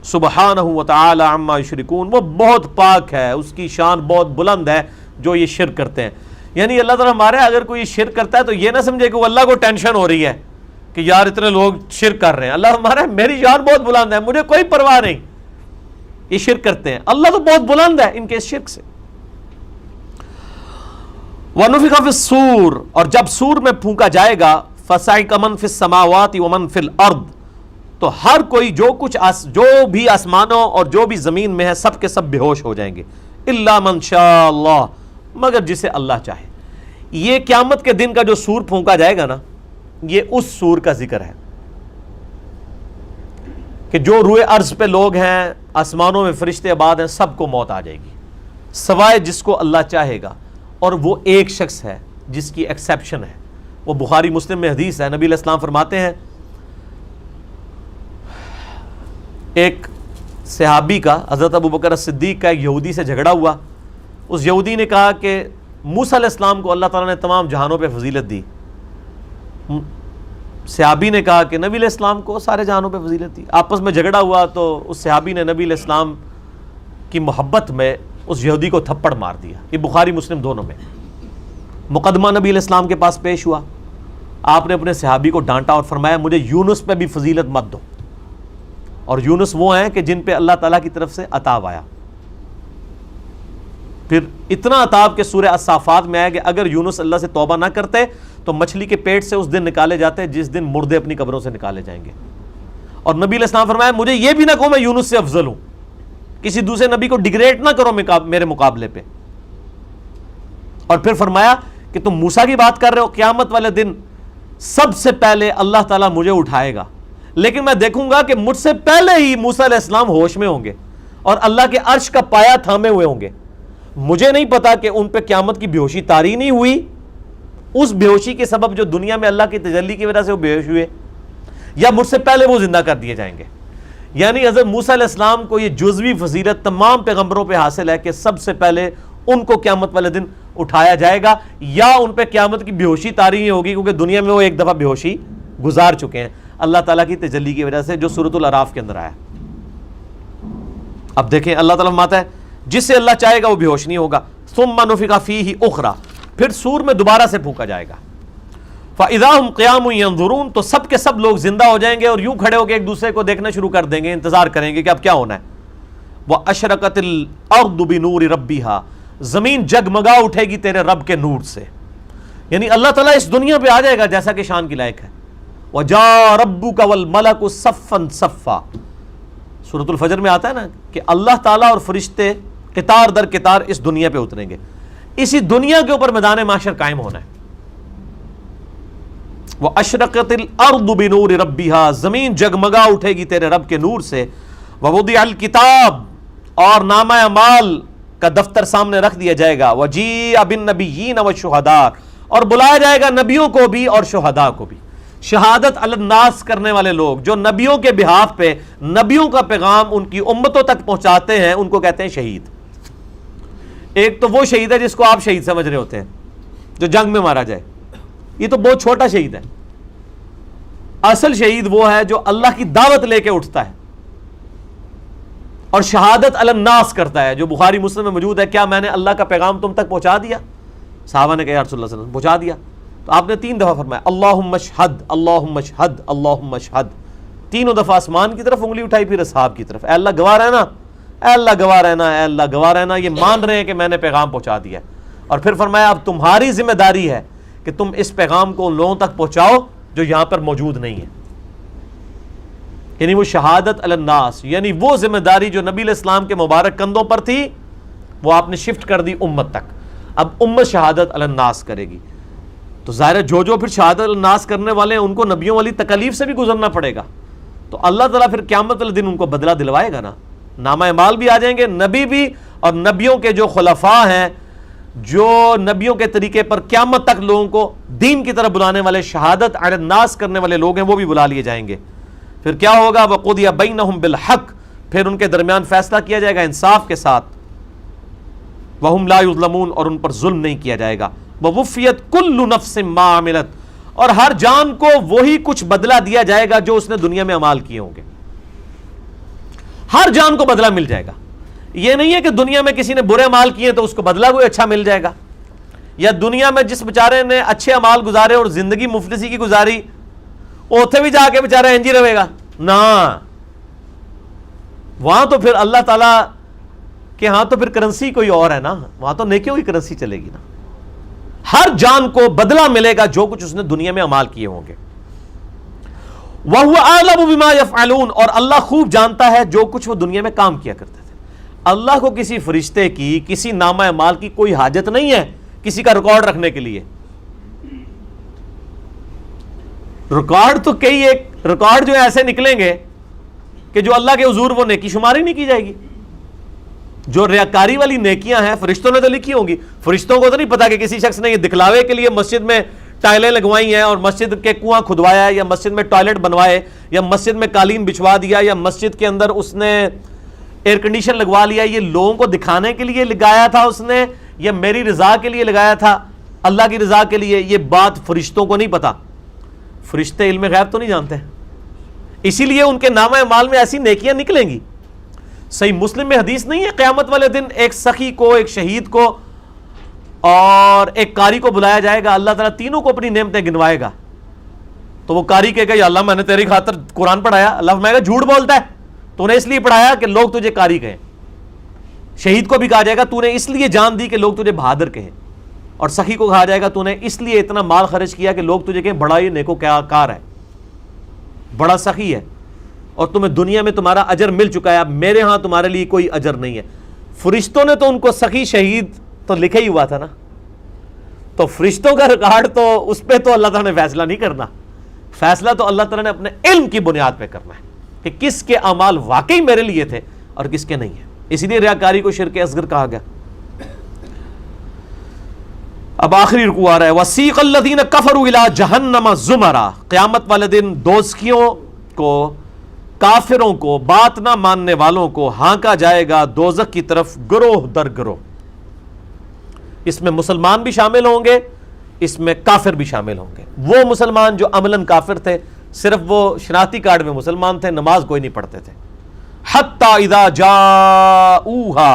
سبحانہ و تعالی عما یشرکون، وہ بہت پاک ہے، اس کی شان بہت بلند ہے جو یہ شرک کرتے ہیں. یعنی اللہ تعالیٰ ہمارے اگر کوئی شرک کرتا ہے تو یہ نہ سمجھے کہ وہ اللہ کو ٹینشن ہو رہی ہے کہ یار اتنے لوگ شرک کر رہے ہیں. اللہ ہمارا میری شان بہت بلند ہے، مجھے کوئی پرواہ نہیں، یہ شرک کرتے ہیں. اللہ تو بہت بلند ہے ان کے اس شرک سے. وَنُفِخَ فِي الصُّورِ، اور جب سور میں پھونکا جائے گا، فَصَعِقَ مَن فِي السَّمَاوَاتِ وَمَن فِي الْأَرْضِ، تو ہر کوئی جو بھی آسمانوں اور جو بھی زمین میں ہے سب کے سب بے ہوش ہو جائیں گے. إِلَّا مَن شَاءَ اللَّهُ، مگر جسے اللہ چاہے. یہ قیامت کے دن کا جو سور پھونکا جائے گا نا، یہ اس سور کا ذکر ہے کہ جو روئے ارض پہ لوگ ہیں، آسمانوں میں فرشتے آباد ہیں، سب کو موت آ جائے گی سوائے جس کو اللہ چاہے گا. اور وہ ایک شخص ہے جس کی ایکسیپشن ہے، وہ بخاری مسلم میں حدیث ہے. نبی علیہ السلام فرماتے ہیں ایک صحابی کا، حضرت ابو بکر صدیق کا، ایک یہودی سے جھگڑا ہوا. اس یہودی نے کہا کہ موسیٰ علیہ السلام کو اللہ تعالیٰ نے تمام جہانوں پہ فضیلت دی. صحابی نے کہا کہ نبی علیہ السلام کو سارے جہانوں پہ فضیلت دی. آپس میں جھگڑا ہوا تو اس صحابی نے نبی علیہ السلام کی محبت میں اس یہودی کو تھپڑ مار دیا. یہ بخاری مسلم دونوں میں. مقدمہ نبی علیہ السلام کے پاس پیش ہوا. آپ نے اپنے صحابی کو ڈانٹا اور فرمایا مجھے یونس پہ بھی فضیلت مت دو. اور یونس وہ ہیں کہ جن پہ اللہ تعالیٰ کی طرف سے عطاب آیا. پھر اتنا عطاب کہ سورہ الصافات میں آیا کہ اگر یونس اللہ سے توبہ نہ کرتے تو مچھلی کے پیٹ سے اس دن نکالے جاتے جس دن مردے اپنی قبروں سے نکالے جائیں گے. اور نبی علیہ السلام فرمایا مجھے یہ بھی نہ کہو میں یونس سے افضل ہوں، کسی دوسرے نبی کو ڈیگریڈ نہ کرو میرے مقابلے پہ. اور پھر فرمایا کہ تم موسیٰ کی بات کر رہے ہو، قیامت والے دن سب سے پہلے اللہ تعالیٰ مجھے اٹھائے گا، لیکن میں دیکھوں گا کہ مجھ سے پہلے ہی موسیٰ علیہ السلام ہوش میں ہوں گے اور اللہ کے عرش کا پایا تھامے ہوئے ہوں گے. مجھے نہیں پتا کہ ان پہ قیامت کی بے ہوشی طاری نہیں ہوئی، اس بے ہوشی کے سبب جو دنیا میں اللہ کی تجلی کی وجہ سے وہ بے ہوش ہوئے، یا مجھ سے پہلے وہ زندہ کر دیے جائیں گے. یعنی حضرت موسیٰ علیہ السلام کو یہ جزوی فضیلت تمام پیغمبروں پہ حاصل ہے کہ سب سے پہلے ان کو قیامت والے دن اٹھایا جائے گا، یا ان پہ قیامت کی بے ہوشی طاری نہیں ہوگی کیونکہ دنیا میں وہ ایک دفعہ بے ہوشی گزار چکے ہیں اللہ تعالیٰ کی تجلی کی وجہ سے، جو سورۃ الاعراف کے اندر آیا. اب دیکھیں اللہ تعالیٰ فرماتا ہے جس سے اللہ چاہے گا وہ بے ہوش نہیں ہوگا. ثم نفخ فیہ اخری، پھر سور میں دوبارہ سے پھونکا جائے گا. فَإِذَا هُمْ قِيَامٌ يَنظُرُونَ، تو سب کے سب لوگ زندہ ہو جائیں گے اور یوں کھڑے ہو کے ایک دوسرے کو دیکھنا شروع کر دیں گے، انتظار کریں گے کہ اب کیا ہونا ہے. وَأَشْرَقَتِ الْأَرْضُ بِنُورِ رَبِّهَا، زمین جگمگا اٹھے گی تیرے رب کے نور سے. یعنی اللہ تعالیٰ اس دنیا پہ آ جائے گا جیسا کہ شان کی لائق ہے. وَجَاءَ رَبُّكَ وَالْمَلَكُ صَفًّا صَفًّا، سورۃ الفجر میں آتا ہے نا کہ اللہ تعالیٰ اور فرشتے قطار در قطار اس دنیا پہ اتریں گے. اسی دنیا کے اوپر میدان محشر قائم ہونا ہے. وَأَشْرَقَتِ الْأَرْضُ بِنُورِ رَبِّهَا، زمین جگمگا اٹھے گی تیرے رب کے نور سے. وَوُضِعَ الْكِتَابُ، اور نامہ اعمال کا دفتر سامنے رکھ دیا جائے گا. وَجِيءَ بِالنَّبِيِّينَ وَالشُّهَدَاء، اور بلایا جائے گا نبیوں کو بھی اور شہداء کو بھی. شہادت علی الناس کرنے والے لوگ جو نبیوں کے بہاف پہ نبیوں کا پیغام ان کی امتوں تک پہنچاتے ہیں ان کو کہتے ہیں شہید. ایک تو وہ شہید ہے جس کو آپ شہید سمجھ رہے ہوتے ہیں جو جنگ میں مارا جائے، یہ تو بہت چھوٹا شہید ہے. اصل شہید وہ ہے جو اللہ کی دعوت لے کے اٹھتا ہے اور شہادت علی الناس کرتا ہے، جو بخاری مسلم میں موجود ہے. کیا میں نے اللہ کا پیغام تم تک پہنچا دیا؟ صحابہ نے کہا یا رسول اللہ صلی اللہ علیہ وسلم پہنچا دیا. تو آپ نے 3 دفعہ فرمایا اللہم اشہد اللہم اشہد اللہم اشہد. تینوں دفعہ آسمان کی طرف انگلی اٹھائی، پھر اصحاب کی طرف. اے اللہ گواہ رہنا، اے اللہ گواہ رہنا، اے اللہ گواہ رہنا. یہ مان رہے ہیں کہ میں نے پیغام پہنچا دیا. اور پھر فرمایا اب تمہاری ذمہ داری ہے کہ تم اس پیغام کو ان لوگوں تک پہنچاؤ جو یہاں پر موجود نہیں ہے. یعنی وہ شہادت علی الناس، یعنی وہ ذمہ داری جو نبی علیہ السلام کے مبارک کندھوں پر تھی وہ آپ نے شفٹ کر دی امت تک. اب امت شہادت علی الناس کرے گی. تو ظاہر ہے جو پھر شہادت علی الناس کرنے والے ہیں ان کو نبیوں والی تکلیف سے بھی گزرنا پڑے گا. تو اللہ تعالیٰ پھر قیامت والے دن ان کو بدلہ دلوائے گا نا. نامہ اعمال بھی آ جائیں گے، نبی بھی، اور نبیوں کے جو خلفاء ہیں جو نبیوں کے طریقے پر قیامت تک لوگوں کو دین کی طرف بلانے والے شہادت علی الناس کرنے والے لوگ ہیں وہ بھی بلا لیے جائیں گے. پھر کیا ہوگا؟ وَقُضِيَ بَيْنَهُمْ بِالْحَقِّ، پھر ان کے درمیان فیصلہ کیا جائے گا انصاف کے ساتھ. وَهُمْ لَا يُظْلَمُونَ اور ان پر ظلم نہیں کیا جائے گا. وَوُفِّيَتْ كُلُّ نَفْسٍ مَا عَمِلَتْ اور ہر جان کو وہی کچھ بدلہ دیا جائے گا جو اس نے دنیا میں اعمال کیے ہوں گے. ہر جان کو بدلہ مل جائے گا. یہ نہیں ہے کہ دنیا میں کسی نے برے اعمال کیے تو اس کو بدلہ کوئی اچھا مل جائے گا, یا دنیا میں جس بیچارے نے اچھے اعمال گزارے اور زندگی مفلسی کی گزاری اوتھے بھی جا کے بیچارہ انج ہی رہے گا. نہ, وہاں تو پھر اللہ تعالیٰ کہ ہاں تو پھر کرنسی کوئی اور ہے نا, وہاں تو نیکیوں کی کرنسی چلے گی نا. ہر جان کو بدلہ ملے گا جو کچھ اس نے دنیا میں اعمال کیے ہوں گے. وَهُوَ أَعْلَمُ بِمَا يَفْعَلُونَ اور اللہ خوب جانتا ہے جو کچھ وہ دنیا میں کام کیا کرتے تھے. اللہ کو کسی فرشتے کی, کسی نامہ اعمال کی کوئی حاجت نہیں ہے کسی کا ریکارڈ رکھنے کے لیے. ریکارڈ تو کئی ایک ریکارڈ جو ایسے نکلیں گے کہ جو اللہ کے حضور وہ نیکی شماری نہیں کی جائے گی. جو ریاکاری والی نیکیاں ہیں فرشتوں نے تو لکھی ہوں گی. فرشتوں کو تو نہیں پتا کہ کسی شخص نے یہ دکھلاوے کے لیے مسجد میں ٹائلیں لگوائی ہیں اور مسجد کے کنواں کھدوایا ہے, یا مسجد میں ٹوائلٹ بنوائے, یا مسجد میں قالین بچھوا دیا, یا مسجد کے اندر اس نے ایئر کنڈیشن لگوا لیا. یہ لوگوں کو دکھانے کے لیے لگایا تھا اس نے, یا میری رضا کے لیے لگایا تھا, اللہ کی رضا کے لیے؟ یہ بات فرشتوں کو نہیں پتا. فرشتے علم غیب تو نہیں جانتے, اسی لیے ان کے نامہ اعمال میں ایسی نیکیاں نکلیں گی. صحیح مسلم میں حدیث نہیں ہے قیامت والے دن ایک سخی کو, ایک شہید کو اور ایک قاری کو بلایا جائے گا, اللہ تعالیٰ تینوں کو اپنی نعمتیں گنوائے گا. تو وہ قاری کہے گا یا اللہ میں نے تیری خاطر قرآن پڑھایا. اللہ فرمائے گا جھوٹ بولتا ہے, تو نے اس لیے پڑھایا کہ لوگ تجھے قاری کہیں. شہید کو بھی کہا جائے گا تو نے اس لیے جان دی کہ لوگ تجھے بہادر کہیں. اور سخی کو کہا جائے گا تو نے اس لیے اتنا مال خرچ کیا کہ لوگ تجھے کہیں بڑا یہ نیکو کار ہے, بڑا سخی ہے, اور تمہیں دنیا میں تمہارا اجر مل چکا ہے, اب میرے ہاں تمہارے لیے کوئی اجر نہیں ہے. فرشتوں نے تو ان کو سخی شہید تو لکھا ہی ہوا تھا نا, تو فرشتوں کا ریکارڈ تو اس پہ تو اللہ تعالیٰ نے فیصلہ نہیں کرنا. فیصلہ تو اللہ تعالیٰ نے اپنے علم کی بنیاد پہ کرنا ہے کہ کس کے اعمال واقعی میرے لیے تھے اور کس کے نہیں ہیں. اسی لیے ریاکاری کو شرک اصغر کہا گیا. اب آخری رکوع آ رہا ہے, وَسِيقَ الَّذِينَ كَفَرُوا إِلَىٰ جَهَنَّمَ زُمَرًا قیامت والے دن دوزخیوں کو, کافروں کو, بات نہ ماننے والوں کو ہانکا جائے گا دوزخ کی طرف گروہ در گروہ. اس میں مسلمان بھی شامل ہوں گے, اس میں کافر بھی شامل ہوں گے. وہ مسلمان جو عملاً کافر تھے, صرف وہ شناختی کارڈ میں مسلمان تھے, نماز کوئی نہیں پڑھتے تھے. حَتَّى إِذَا جَاءُوهَا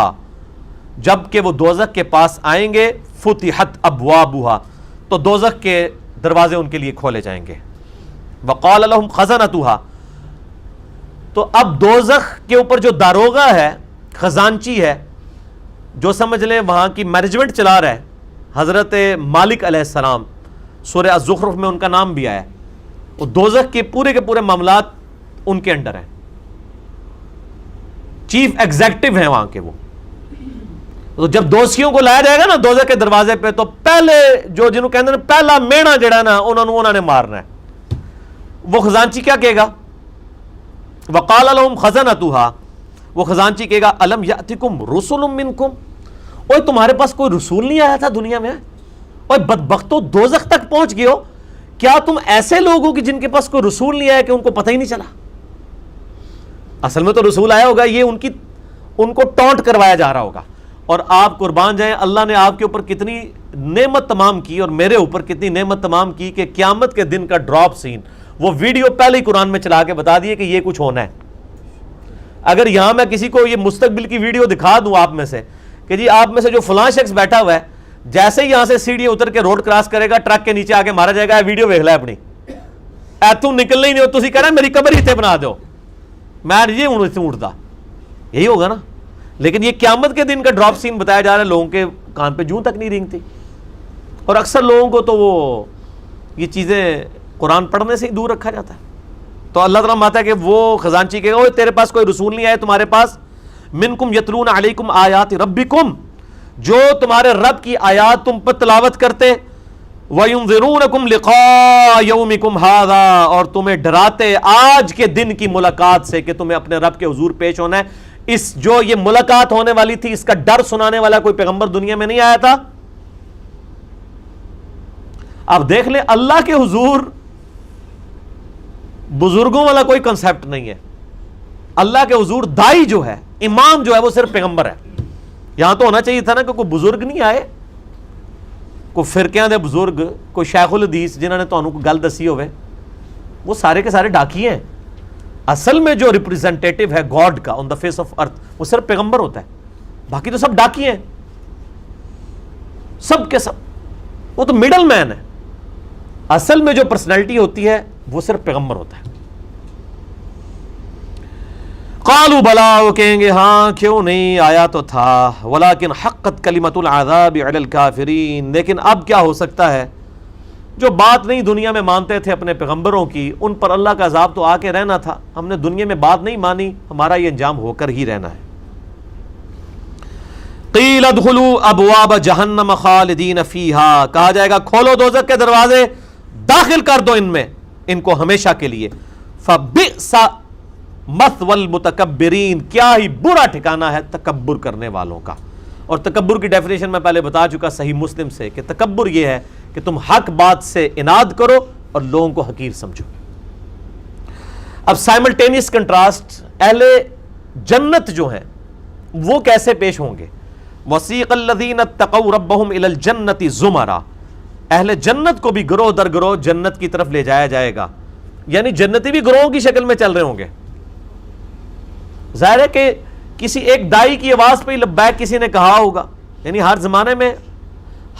جب کہ وہ دوزخ کے پاس آئیں گے, فُتِحَتْ أَبْوَابُهَا تو دوزخ کے دروازے ان کے لیے کھولے جائیں گے. وَقَالَ لَهُمْ خَزَنَتُهَا تو اب دوزخ کے اوپر جو داروغہ ہے, خزانچی ہے, جو سمجھ لیں وہاں کی مینجمنٹ چلا رہا ہے, حضرت مالک علیہ السلام, سورہ الزخرف میں ان کا نام بھی آیا ہے. وہ دوزخ کے پورے معاملات ان کے انڈر ہیں, چیف ایگزیکٹو ہیں وہاں کے وہ. تو جب دوزخیوں کو لایا جائے گا نا دوزخ کے دروازے پہ, تو پہلے جو جنہوں کہتے ہیں پہلا مینا جڑا نا انہوں نے مارنا ہے. وہ خزانچی کیا کہے گا؟ وَقَالَ لَهُمْ خَزَنَتُهَا وہ خزانچی کہے گا أَلَمْ يَأْتِكُمْ رُسُلٌ مِّنْكُمْ اوہ تمہارے پاس کوئی رسول نہیں آیا تھا دنیا میں؟ اوہ بدبختو دوزخ تک پہنچ گئے ہو, کیا تم ایسے لوگ ہو کہ جن کے پاس کوئی رسول نہیں آیا کہ ان کو پتہ ہی نہیں چلا؟ اصل میں تو رسول آیا ہوگا, یہ ان کو ٹونٹ کروایا جا رہا ہوگا. اور آپ قربان جائیں, اللہ نے آپ کے اوپر کتنی نعمت تمام کی اور میرے اوپر کتنی نعمت تمام کی کہ قیامت کے دن کا ڈراپ سین وہ ویڈیو پہلے ہی قرآن میں چلا کے بتا دیے کہ یہ کچھ ہونا ہے. اگر یہاں میں کسی کو یہ مستقبل کی ویڈیو دکھا دوں آپ میں سے کہ جی آپ میں سے جو فلاں شخص بیٹھا ہوا ہے, جیسے ہی یہاں سے سیڑھی اتر کے روڈ کراس کرے گا ٹرک کے نیچے آ کے مارا جائے گا, ویڈیو دیکھ لے اپنی, ایتھوں نکلنا ہی نہیں ہو, تسی کہہ رہے میری قبر ہی تے بنا دو, میں یہ ہوں اٹھتا, یہی ہوگا نا. لیکن یہ قیامت کے دن کا ڈراپ سین بتایا جا رہا ہے, لوگوں کے کان پہ جوں تک نہیں رینگتی. اور اکثر لوگوں کو تو وہ یہ چیزیں قرآن پڑھنے سے ہی دور رکھا جاتا ہے. تو اللہ تعالیٰ ماتا ہے کہ وہ خزانچی کہے گا تیرے پاس کوئی رسول نہیں آیا تمہارے پاس, منکم یتلون علیکم آیات ربکم جو تمہارے رب کی آیات تم پر تلاوت کرتے, وَيُنذِرُونَكُمْ لِقَاءَ يَوْمِكُمْ هَذَا اور تمہیں ڈراتے آج کے دن کی ملاقات سے کہ تمہیں اپنے رب کے حضور پیش ہونا ہے. اس جو یہ ملاقات ہونے والی تھی اس کا ڈر سنانے والا کوئی پیغمبر دنیا میں نہیں آیا تھا. اب دیکھ لیں اللہ کے حضور بزرگوں والا کوئی کنسیپٹ نہیں ہے. اللہ کے حضور دائی جو ہے, امام جو ہے, وہ صرف پیغمبر ہے. یہاں تو ہونا چاہیے تھا نا کہ کوئی بزرگ نہیں آئے, کوئی فرقیاں دے بزرگ, کوئی شیخ الحدیث جنہوں نے تانوں کو گل دسی ہوئے. وہ سارے کے سارے ڈاکی ہیں. اصل میں جو ریپریزنٹیٹو ہے گاڈ کا آن دا فیس آف ارتھ وہ صرف پیغمبر ہوتا ہے, باقی تو سب ڈاکی ہیں, سب کے سب. وہ تو مڈل مین ہے. اصل میں جو پرسنالٹی ہوتی ہے وہ صرف پیغمبر ہوتا ہے. قالوا بلا, وہ کہیں گے ہاں کیوں نہیں, آیا تو تھا. ولکن حقت کلمۃ العذاب علی الکافرین, لیکن اب کیا ہو سکتا ہے, جو بات نہیں دنیا میں مانتے تھے اپنے پیغمبروں کی, ان پر اللہ کا عذاب تو آ کے رہنا تھا. ہم نے دنیا میں بات نہیں مانی, ہمارا یہ انجام ہو کر ہی رہنا ہے. قیل ادخلوا ابواب جہنم خالدین فیہا, کہا جائے گا کھولو دوزخ کے دروازے, داخل کر دو ان میں ان کو ہمیشہ کے لیے. فبئس مثوى المتکبرین, کیا ہی برا ٹھکانہ ہے تکبر کرنے والوں کا. اور تکبر کی ڈیفینیشن میں پہلے بتا چکا صحیح مسلم سے کہ تکبر یہ ہے کہ تم حق بات سے اناد کرو اور لوگوں کو حقیر سمجھو. اب سائملٹینیس کنٹراسٹ, اہل جنت جو ہیں وہ کیسے پیش ہوں گے. وسیق الذین اتقوا ربهم الی الجنۃ زمرا, اہل جنت کو بھی گروہ در گروہ جنت کی طرف لے جایا جائے گا, یعنی جنتی بھی گروہوں کی شکل میں چل رہے ہوں گے. ظاہر ہے کہ کسی ایک دائی کی آواز پہ لبیک کسی نے کہا ہوگا, یعنی ہر زمانے میں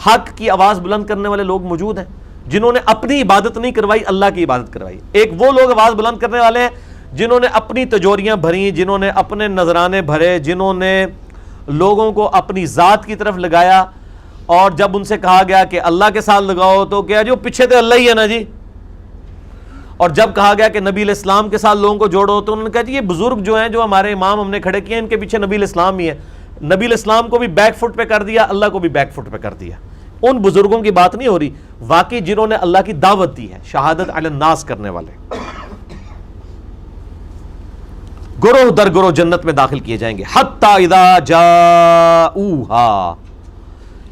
حق کی آواز بلند کرنے والے لوگ موجود ہیں جنہوں نے اپنی عبادت نہیں کروائی, اللہ کی عبادت کروائی. ایک وہ لوگ آواز بلند کرنے والے ہیں جنہوں نے اپنی تجوریاں بھریں, جنہوں نے اپنے نذرانے بھرے, جنہوں نے لوگوں کو اپنی ذات کی طرف لگایا, اور جب ان سے کہا گیا کہ اللہ کے ساتھ لگاؤ تو کیا جو پیچھے تو اللہ ہی ہے نا جی, اور جب کہا گیا کہ نبی علیہ السلام کے ساتھ لوگوں کو جوڑو تو انہوں نے کہا جی یہ بزرگ جو ہیں جو ہمارے امام ہم نے کھڑے کیے ان کے پیچھے نبی علیہ السلام ہی ہے. نبی علیہ السلام کو بھی بیک فٹ پہ کر دیا, اللہ کو بھی بیک فٹ پہ کر دیا. ان بزرگوں کی بات نہیں ہو رہی, واقعی جنہوں نے اللہ کی دعوت دی ہے, شہادت علی الناس کرنے والے. گروہ در گروہ جنت میں داخل کیے جائیں گے. حتی اذا جاؤہا,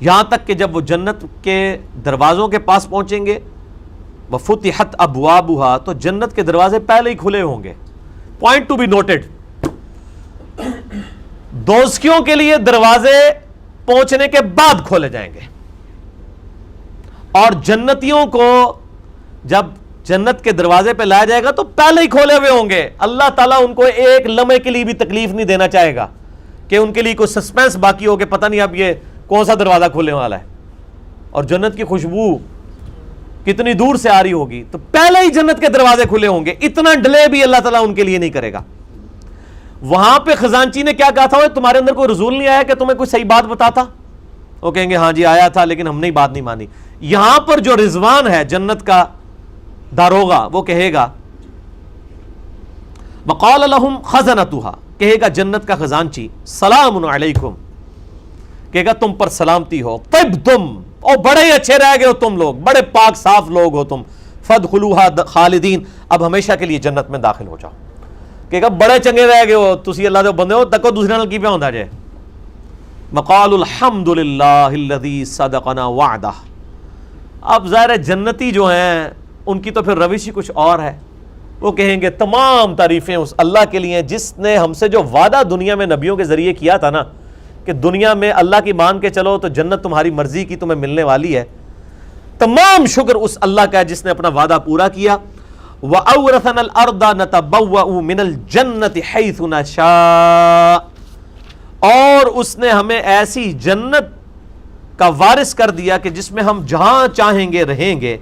یہاں تک کہ جب وہ جنت کے دروازوں کے پاس پہنچیں گے. وفتحت ابوابها, تو جنت کے دروازے پہلے ہی کھلے ہوں گے. پوائنٹ ٹو بی نوٹڈ, دوزخیوں کے لیے دروازے پہنچنے کے بعد کھولے جائیں گے, اور جنتیوں کو جب جنت کے دروازے پہ لایا جائے گا تو پہلے ہی کھولے ہوئے ہوں گے. اللہ تعالیٰ ان کو ایک لمحے کے لیے بھی تکلیف نہیں دینا چاہے گا کہ ان کے لیے کوئی سسپینس باقی ہو کہ پتہ نہیں اب یہ کون سا دروازہ کھولنے والا ہے, اور جنت کی خوشبو کتنی دور سے آ رہی ہوگی. تو پہلے ہی جنت کے دروازے کھلے ہوں گے, اتنا ڈیلے بھی اللہ تعالیٰ ان کے لیے نہیں کرے گا. وہاں پہ خزانچی نے کیا کہا تھا, تمہارے اندر کوئی رسول نہیں آیا کہ تمہیں کوئی صحیح بات بتاتا؟ وہ کہیں گے ہاں جی آیا تھا لیکن ہم نے بات نہیں مانی. یہاں پر جو رضوان ہے جنت کا داروغہ, وہ کہے گا وقال لهم خزنتها, کہے گا جنت کا خزانچی سلام علیکم, کہے گا تم پر سلامتی ہو. طبتم, اور بڑے ہی اچھے رہ گئے ہو تم لوگ, بڑے پاک صاف لوگ ہو تم. فادخلوها خالدین, اب ہمیشہ کے لیے جنت میں داخل ہو جاؤ. کہے گا بڑے چنگے رہ گئے ہو تسی اللہ دے بندے ہو, تکو دوسرے نال کی پہ ہوندا جے. وقال الحمد للہ الذی صدقنا وعدہ. اب ظاہر جنتی جو ہیں ان کی تو پھر روش ہی کچھ اور ہے. وہ کہیں گے تمام تعریفیں اس اللہ کے لیے جس نے ہم سے جو وعدہ دنیا میں نبیوں کے ذریعے کیا تھا نا کہ دنیا میں اللہ کی مان کے چلو تو جنت تمہاری مرضی کی تمہیں ملنے والی ہے. تمام شکر اس اللہ کا ہے جس نے اپنا وعدہ پورا کیا. وَأَوْرَثَنَا الْأَرْضَ نَتَبَوَّأُ مِنَ الْجَنَّةِ حَيْثُ نَشَاءُ, اور اس نے ہمیں ایسی جنت کا وارث کر دیا کہ جس میں ہم جہاں چاہیں گے رہیں گے.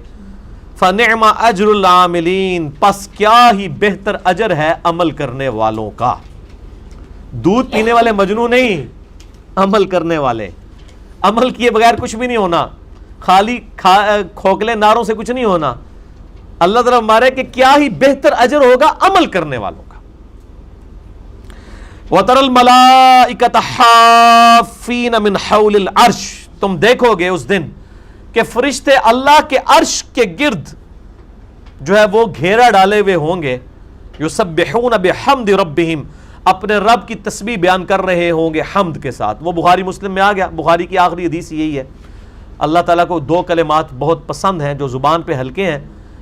فَنِعْمَ أَجْرُ الْعَامِلِينَ, پس کیا ہی بہتر اجر ہے عمل کرنے والوں کا. دودھ پینے والے مجنون نہیں, عمل کرنے والے. عمل کیے بغیر کچھ بھی نہیں ہونا, خالی کھوکھلے نعروں سے کچھ نہیں ہونا. اللہ تعالیٰ ہمارے کہ کیا ہی بہتر اجر ہوگا عمل کرنے والوں کا. وَتَرَى الْمَلَائِكَةَ حَافِّينَ مِنْ حَوْلِ الْعَرْشِ, تم دیکھو گے اس دن کہ فرشتے اللہ کے عرش کے گرد جو ہے وہ گھیرا ڈالے ہوئے ہوں گے. یسبحون بحمد ربہم, اپنے رب کی تسبیح بیان کر رہے ہوں گے حمد کے ساتھ. وہ بخاری مسلم میں آ گیا, بخاری کی آخری حدیث یہی ہے. اللہ تعالیٰ کو دو کلمات بہت پسند ہیں جو زبان پہ ہلکے ہیں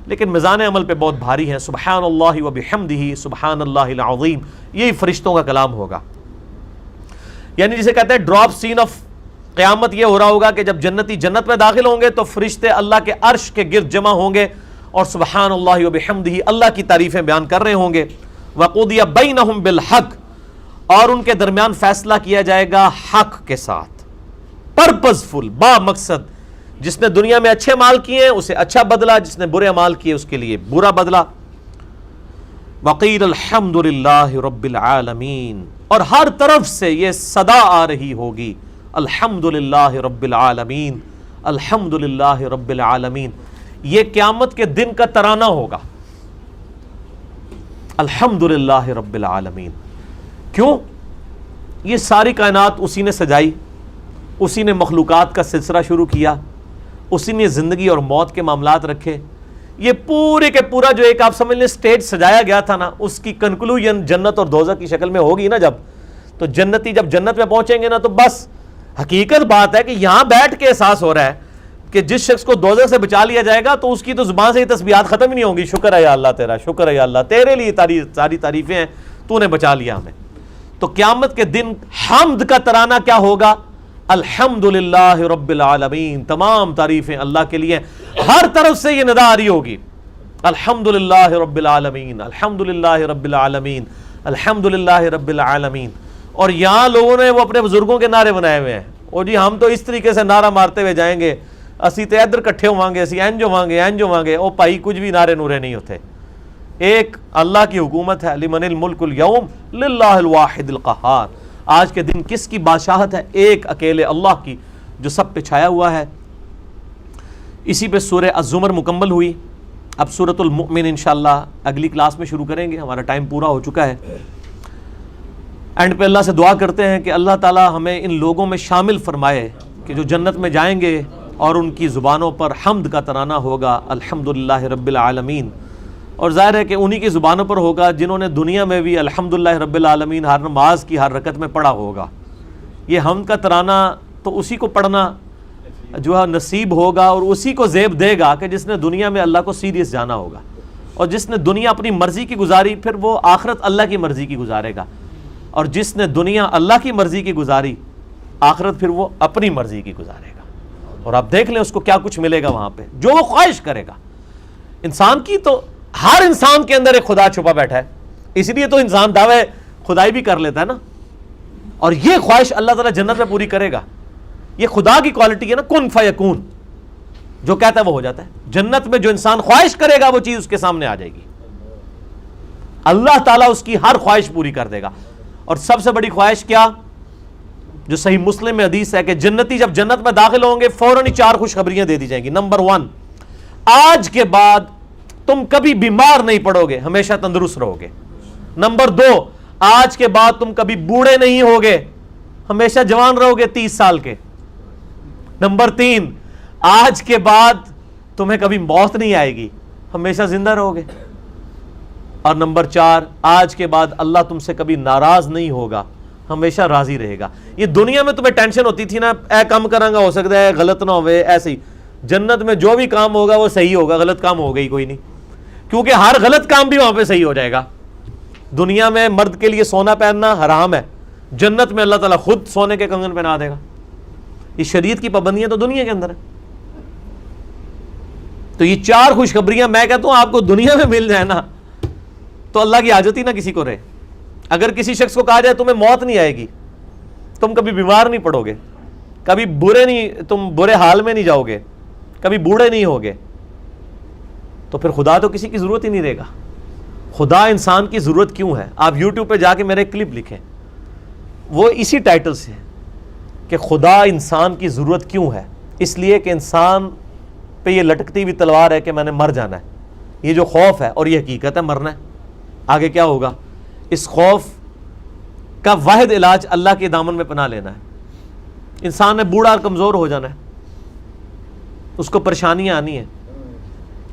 لیکن میزان عمل پہ بہت بھاری ہیں. سبحان اللہ و بحمدہ سبحان اللہ العظیم, یہی فرشتوں کا کلام ہوگا. یعنی جسے کہتے ہیں ڈراپ سین آف قیامت یہ ہو رہا ہوگا کہ جب جنتی جنت میں داخل ہوں گے تو فرشتے اللہ کے عرش کے گرد جمع ہوں گے اور سبحان اللہ و بحمدہ اللہ کی تعریفیں بیان کر رہے ہوں گے. وقضی بینہم بالحق، اور ان کے درمیان فیصلہ کیا جائے گا حق کے ساتھ، پرپز فل، با مقصد. جس نے دنیا میں اچھے مال کیے اسے اچھا بدلہ، جس نے برے مال کیے اس کے لیے برا بدلہ. وقیل الحمد للہ رب العالمین، اور ہر طرف سے یہ صدا آ رہی ہوگی الحمد للہ رب العالمین، الحمد للہ رب العالمین. یہ قیامت کے دن کا ترانہ ہوگا، الحمد للہ رب العالمین. کیوں؟ یہ ساری کائنات اسی نے سجائی، اسی نے مخلوقات کا سلسلہ شروع کیا، اسی نے زندگی اور موت کے معاملات رکھے. یہ پورے کے پورا جو ایک آپ سمجھ لیں سٹیج سجایا گیا تھا نا، اس کی کنکلوژن جنت اور دوزخ کی شکل میں ہوگی نا. جب تو جنتی جب جنت میں پہنچیں گے نا تو بس حقیقت بات ہے کہ یہاں بیٹھ کے احساس ہو رہا ہے کہ جس شخص کو دوزخ سے بچا لیا جائے گا تو اس کی تو زبان سے یہ تسبیحات ختم ہی نہیں ہوں گی. شکر ہے یا اللہ تیرا، شکر ہے یا اللہ، تیرے لیے ساری تعریفیں ہیں، تو نے بچا لیا ہمیں. تو قیامت کے دن حمد کا ترانہ کیا ہوگا؟ الحمد للہ رب العالمین، تمام تعریفیں اللہ کے لیے. ہر طرف سے یہ ندا آ رہی ہوگی الحمد للہ رب العالمین، الحمد للہ رب العالمین، الحمد للہ رب العالمین. اور یہاں لوگوں نے وہ اپنے بزرگوں کے نعرے بنائے ہوئے ہیں، اور جی ہم تو اس طریقے سے نعرہ مارتے ہوئے جائیں گے، اسی تے ادھر کٹھے ہوانگے، اسی اینج ہوانگے. او بھائی کچھ بھی نعرے نورے نہیں ہوتے. ایک اللہ کی حکومت ہے، لمن الملک اليوم للہ الواحد القہار. آج کے دن کس کی بادشاہت ہے؟ ایک اکیلے اللہ کی، جو سب پہ چھایا ہوا ہے. اسی پہ سورہ الزمر مکمل ہوئی. اب سورۃ المؤمن انشاءاللہ اگلی کلاس میں شروع کریں گے، ہمارا ٹائم پورا ہو چکا ہے. اینڈ پہ اللہ سے دعا کرتے ہیں کہ اللہ تعالی ہمیں ان لوگوں میں شامل فرمائے کہ جو جنت میں جائیں گے اور ان کی زبانوں پر حمد کا ترانہ ہوگا الحمدللہ رب العالمین. اور ظاہر ہے کہ انہی کی زبانوں پر ہوگا جنہوں نے دنیا میں بھی الحمدللہ رب العالمین ہر نماز کی ہر رکعت میں پڑھا ہوگا. یہ حمد کا ترانہ تو اسی کو پڑھنا جو ہے نصیب ہوگا اور اسی کو زیب دے گا کہ جس نے دنیا میں اللہ کو سیریس جانا ہوگا. اور جس نے دنیا اپنی مرضی کی گزاری پھر وہ آخرت اللہ کی مرضی کی گزارے گا. اور جس نے دنیا اللہ کی مرضی کی گزاری آخرت پھر وہ اپنی مرضی کی گزارے گا. اور آپ دیکھ لیں اس کو کیا کچھ ملے گا وہاں پہ جو وہ خواہش کرے گا. انسان کی تو ہر انسان کے اندر ایک خدا چھپا بیٹھا ہے، اس لیے تو انسان دعوے خدائی بھی کر لیتا ہے نا. اور یہ خواہش اللہ تعالیٰ جنت میں پوری کرے گا. یہ خدا کی کوالٹی ہے نا، کن فیکون، جو کہتا ہے وہ ہو جاتا ہے. جنت میں جو انسان خواہش کرے گا وہ چیز اس کے سامنے آ جائے گی. اللہ تعالیٰ اس کی ہر خواہش پوری کر دے گا. اور سب سے بڑی خواہش کیا؟ جو صحیح مسلم میں حدیث ہے کہ جنتی جب جنت میں داخل ہوں گے فوراً ہی 4 خوشخبریاں دے دی جائیں گی. نمبر 1، آج کے بعد تم کبھی بیمار نہیں پڑو گے، ہمیشہ تندرست رہو گے. نمبر 2، آج کے بعد تم کبھی بوڑھے نہیں ہوگے، ہمیشہ جوان رہو گے 30 سال کے. نمبر 3، آج کے بعد تمہیں کبھی موت نہیں آئے گی، ہمیشہ زندہ رہو گے. اور نمبر 4، آج کے بعد اللہ تم سے کبھی ناراض نہیں ہوگا، ہمیشہ راضی رہے گا. یہ دنیا میں تمہیں ٹینشن ہوتی تھی نا، اے کام کرانگا ہو سکتا ہے غلط نہ ہوئے، ایسے ہی جنت میں جو بھی کام ہوگا وہ صحیح ہوگا، غلط کام ہوگا ہی کوئی نہیں، کیونکہ ہر غلط کام بھی وہاں پہ صحیح ہو جائے گا. دنیا میں مرد کے لیے سونا پہننا حرام ہے، جنت میں اللہ تعالیٰ خود سونے کے کنگن پہنا دے گا. یہ شریعت کی پابندیاں تو دنیا کے اندر ہے. تو یہ 4 خوشخبریاں میں کہتا ہوں آپ کو دنیا میں مل جائے نا تو اللہ کی حاجت ہی نہ کسی کو رہے. اگر کسی شخص کو کہا جائے تمہیں موت نہیں آئے گی، تم کبھی بیمار نہیں پڑو گے، کبھی تم برے حال میں نہیں جاؤ گے، کبھی بوڑھے نہیں ہوگے، تو پھر خدا تو کسی کی ضرورت ہی نہیں رہے گا. خدا انسان کی ضرورت کیوں ہے؟ آپ یوٹیوب پہ جا کے میرے کلپ لکھیں، وہ اسی ٹائٹل سے ہے کہ خدا انسان کی ضرورت کیوں ہے. اس لیے کہ انسان پہ یہ لٹکتی ہوئی تلوار ہے کہ میں نے مر جانا ہے. یہ جو خوف ہے اور یہ حقیقت ہے مرنا ہے. آگے کیا ہوگا؟ اس خوف کا واحد علاج اللہ کے دامن میں پناہ لینا ہے. انسان نے بوڑھا اور کمزور ہو جانا ہے، اس کو پریشانیاں آنی ہیں.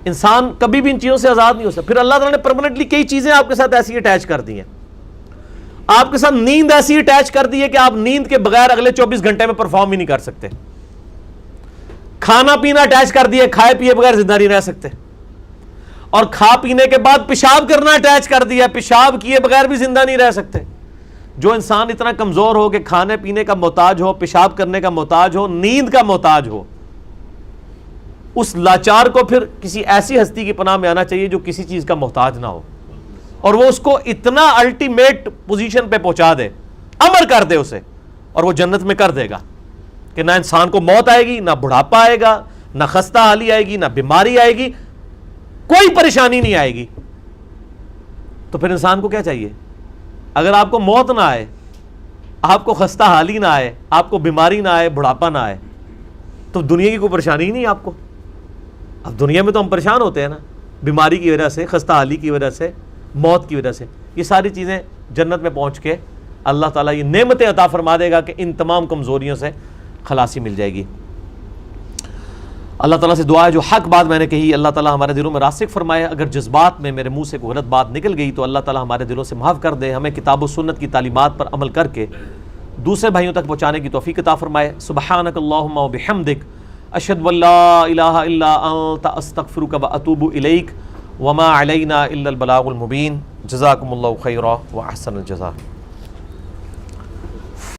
انسان کبھی بھی ان چیزوں سے آزاد نہیں ہو سکتا. پھر اللہ تعالیٰ نے پرماننٹلی کئی چیزیں آپ کے ساتھ ایسی اٹیچ کر دی ہیں. آپ کے ساتھ نیند ایسی اٹیچ کر دی ہے کہ آپ نیند کے بغیر اگلے 24 گھنٹے میں پرفارم ہی نہیں کر سکتے. کھانا پینا اٹیچ کر دی ہے، کھائے پیے بغیر زندہ نہیں رہ سکتے. اور کھا پینے کے بعد پیشاب کرنا اٹیچ کر دیا، پیشاب کیے بغیر بھی زندہ نہیں رہ سکتے. جو انسان اتنا کمزور ہو کہ کھانے پینے کا محتاج ہو، پیشاب کرنے کا محتاج ہو، نیند کا محتاج ہو، اس لاچار کو پھر کسی ایسی ہستی کی پناہ میں آنا چاہیے جو کسی چیز کا محتاج نہ ہو، اور وہ اس کو اتنا الٹیمیٹ پوزیشن پہ پہنچا دے، امر کر دے اسے، اور وہ جنت میں کر دے گا کہ نہ انسان کو موت آئے گی، نہ بڑھاپا آئے گا، نہ خستہ حالی آئے گی، نہ بیماری آئے گی، کوئی پریشانی نہیں آئے گی۔ تو پھر انسان کو کیا چاہیے؟ اگر آپ کو موت نہ آئے، آپ کو خستہ حالی نہ آئے، آپ کو بیماری نہ آئے، بڑھاپا نہ آئے، تو دنیا کی کوئی پریشانی ہی نہیں آپ کو۔ اب دنیا میں تو ہم پریشان ہوتے ہیں نا، بیماری کی وجہ سے، خستہ حالی کی وجہ سے، موت کی وجہ سے۔ یہ ساری چیزیں جنت میں پہنچ کے اللہ تعالیٰ یہ نعمتیں عطا فرما دے گا کہ ان تمام کمزوریوں سے خلاصی مل جائے گی۔ اللہ تعالیٰ سے دعا ہے جو حق بات میں نے کہی اللہ تعالیٰ ہمارے دلوں میں راسخ فرمائے، اگر جذبات میں میرے منہ سے کوئی غلط بات نکل گئی تو اللہ تعالیٰ ہمارے دلوں سے معاف کر دے، ہمیں کتاب و سنت کی تعلیمات پر عمل کر کے دوسرے بھائیوں تک پہنچانے کی توفیق عطا فرمائے۔ سبحانک اللہم و بحمدک، اشہد ان لا الہ الا انت، استغفرک و اتوب الیک، وما علینا الا البلاغ المبین۔ جزاکم اللہ خیرا و احسن الجزاء۔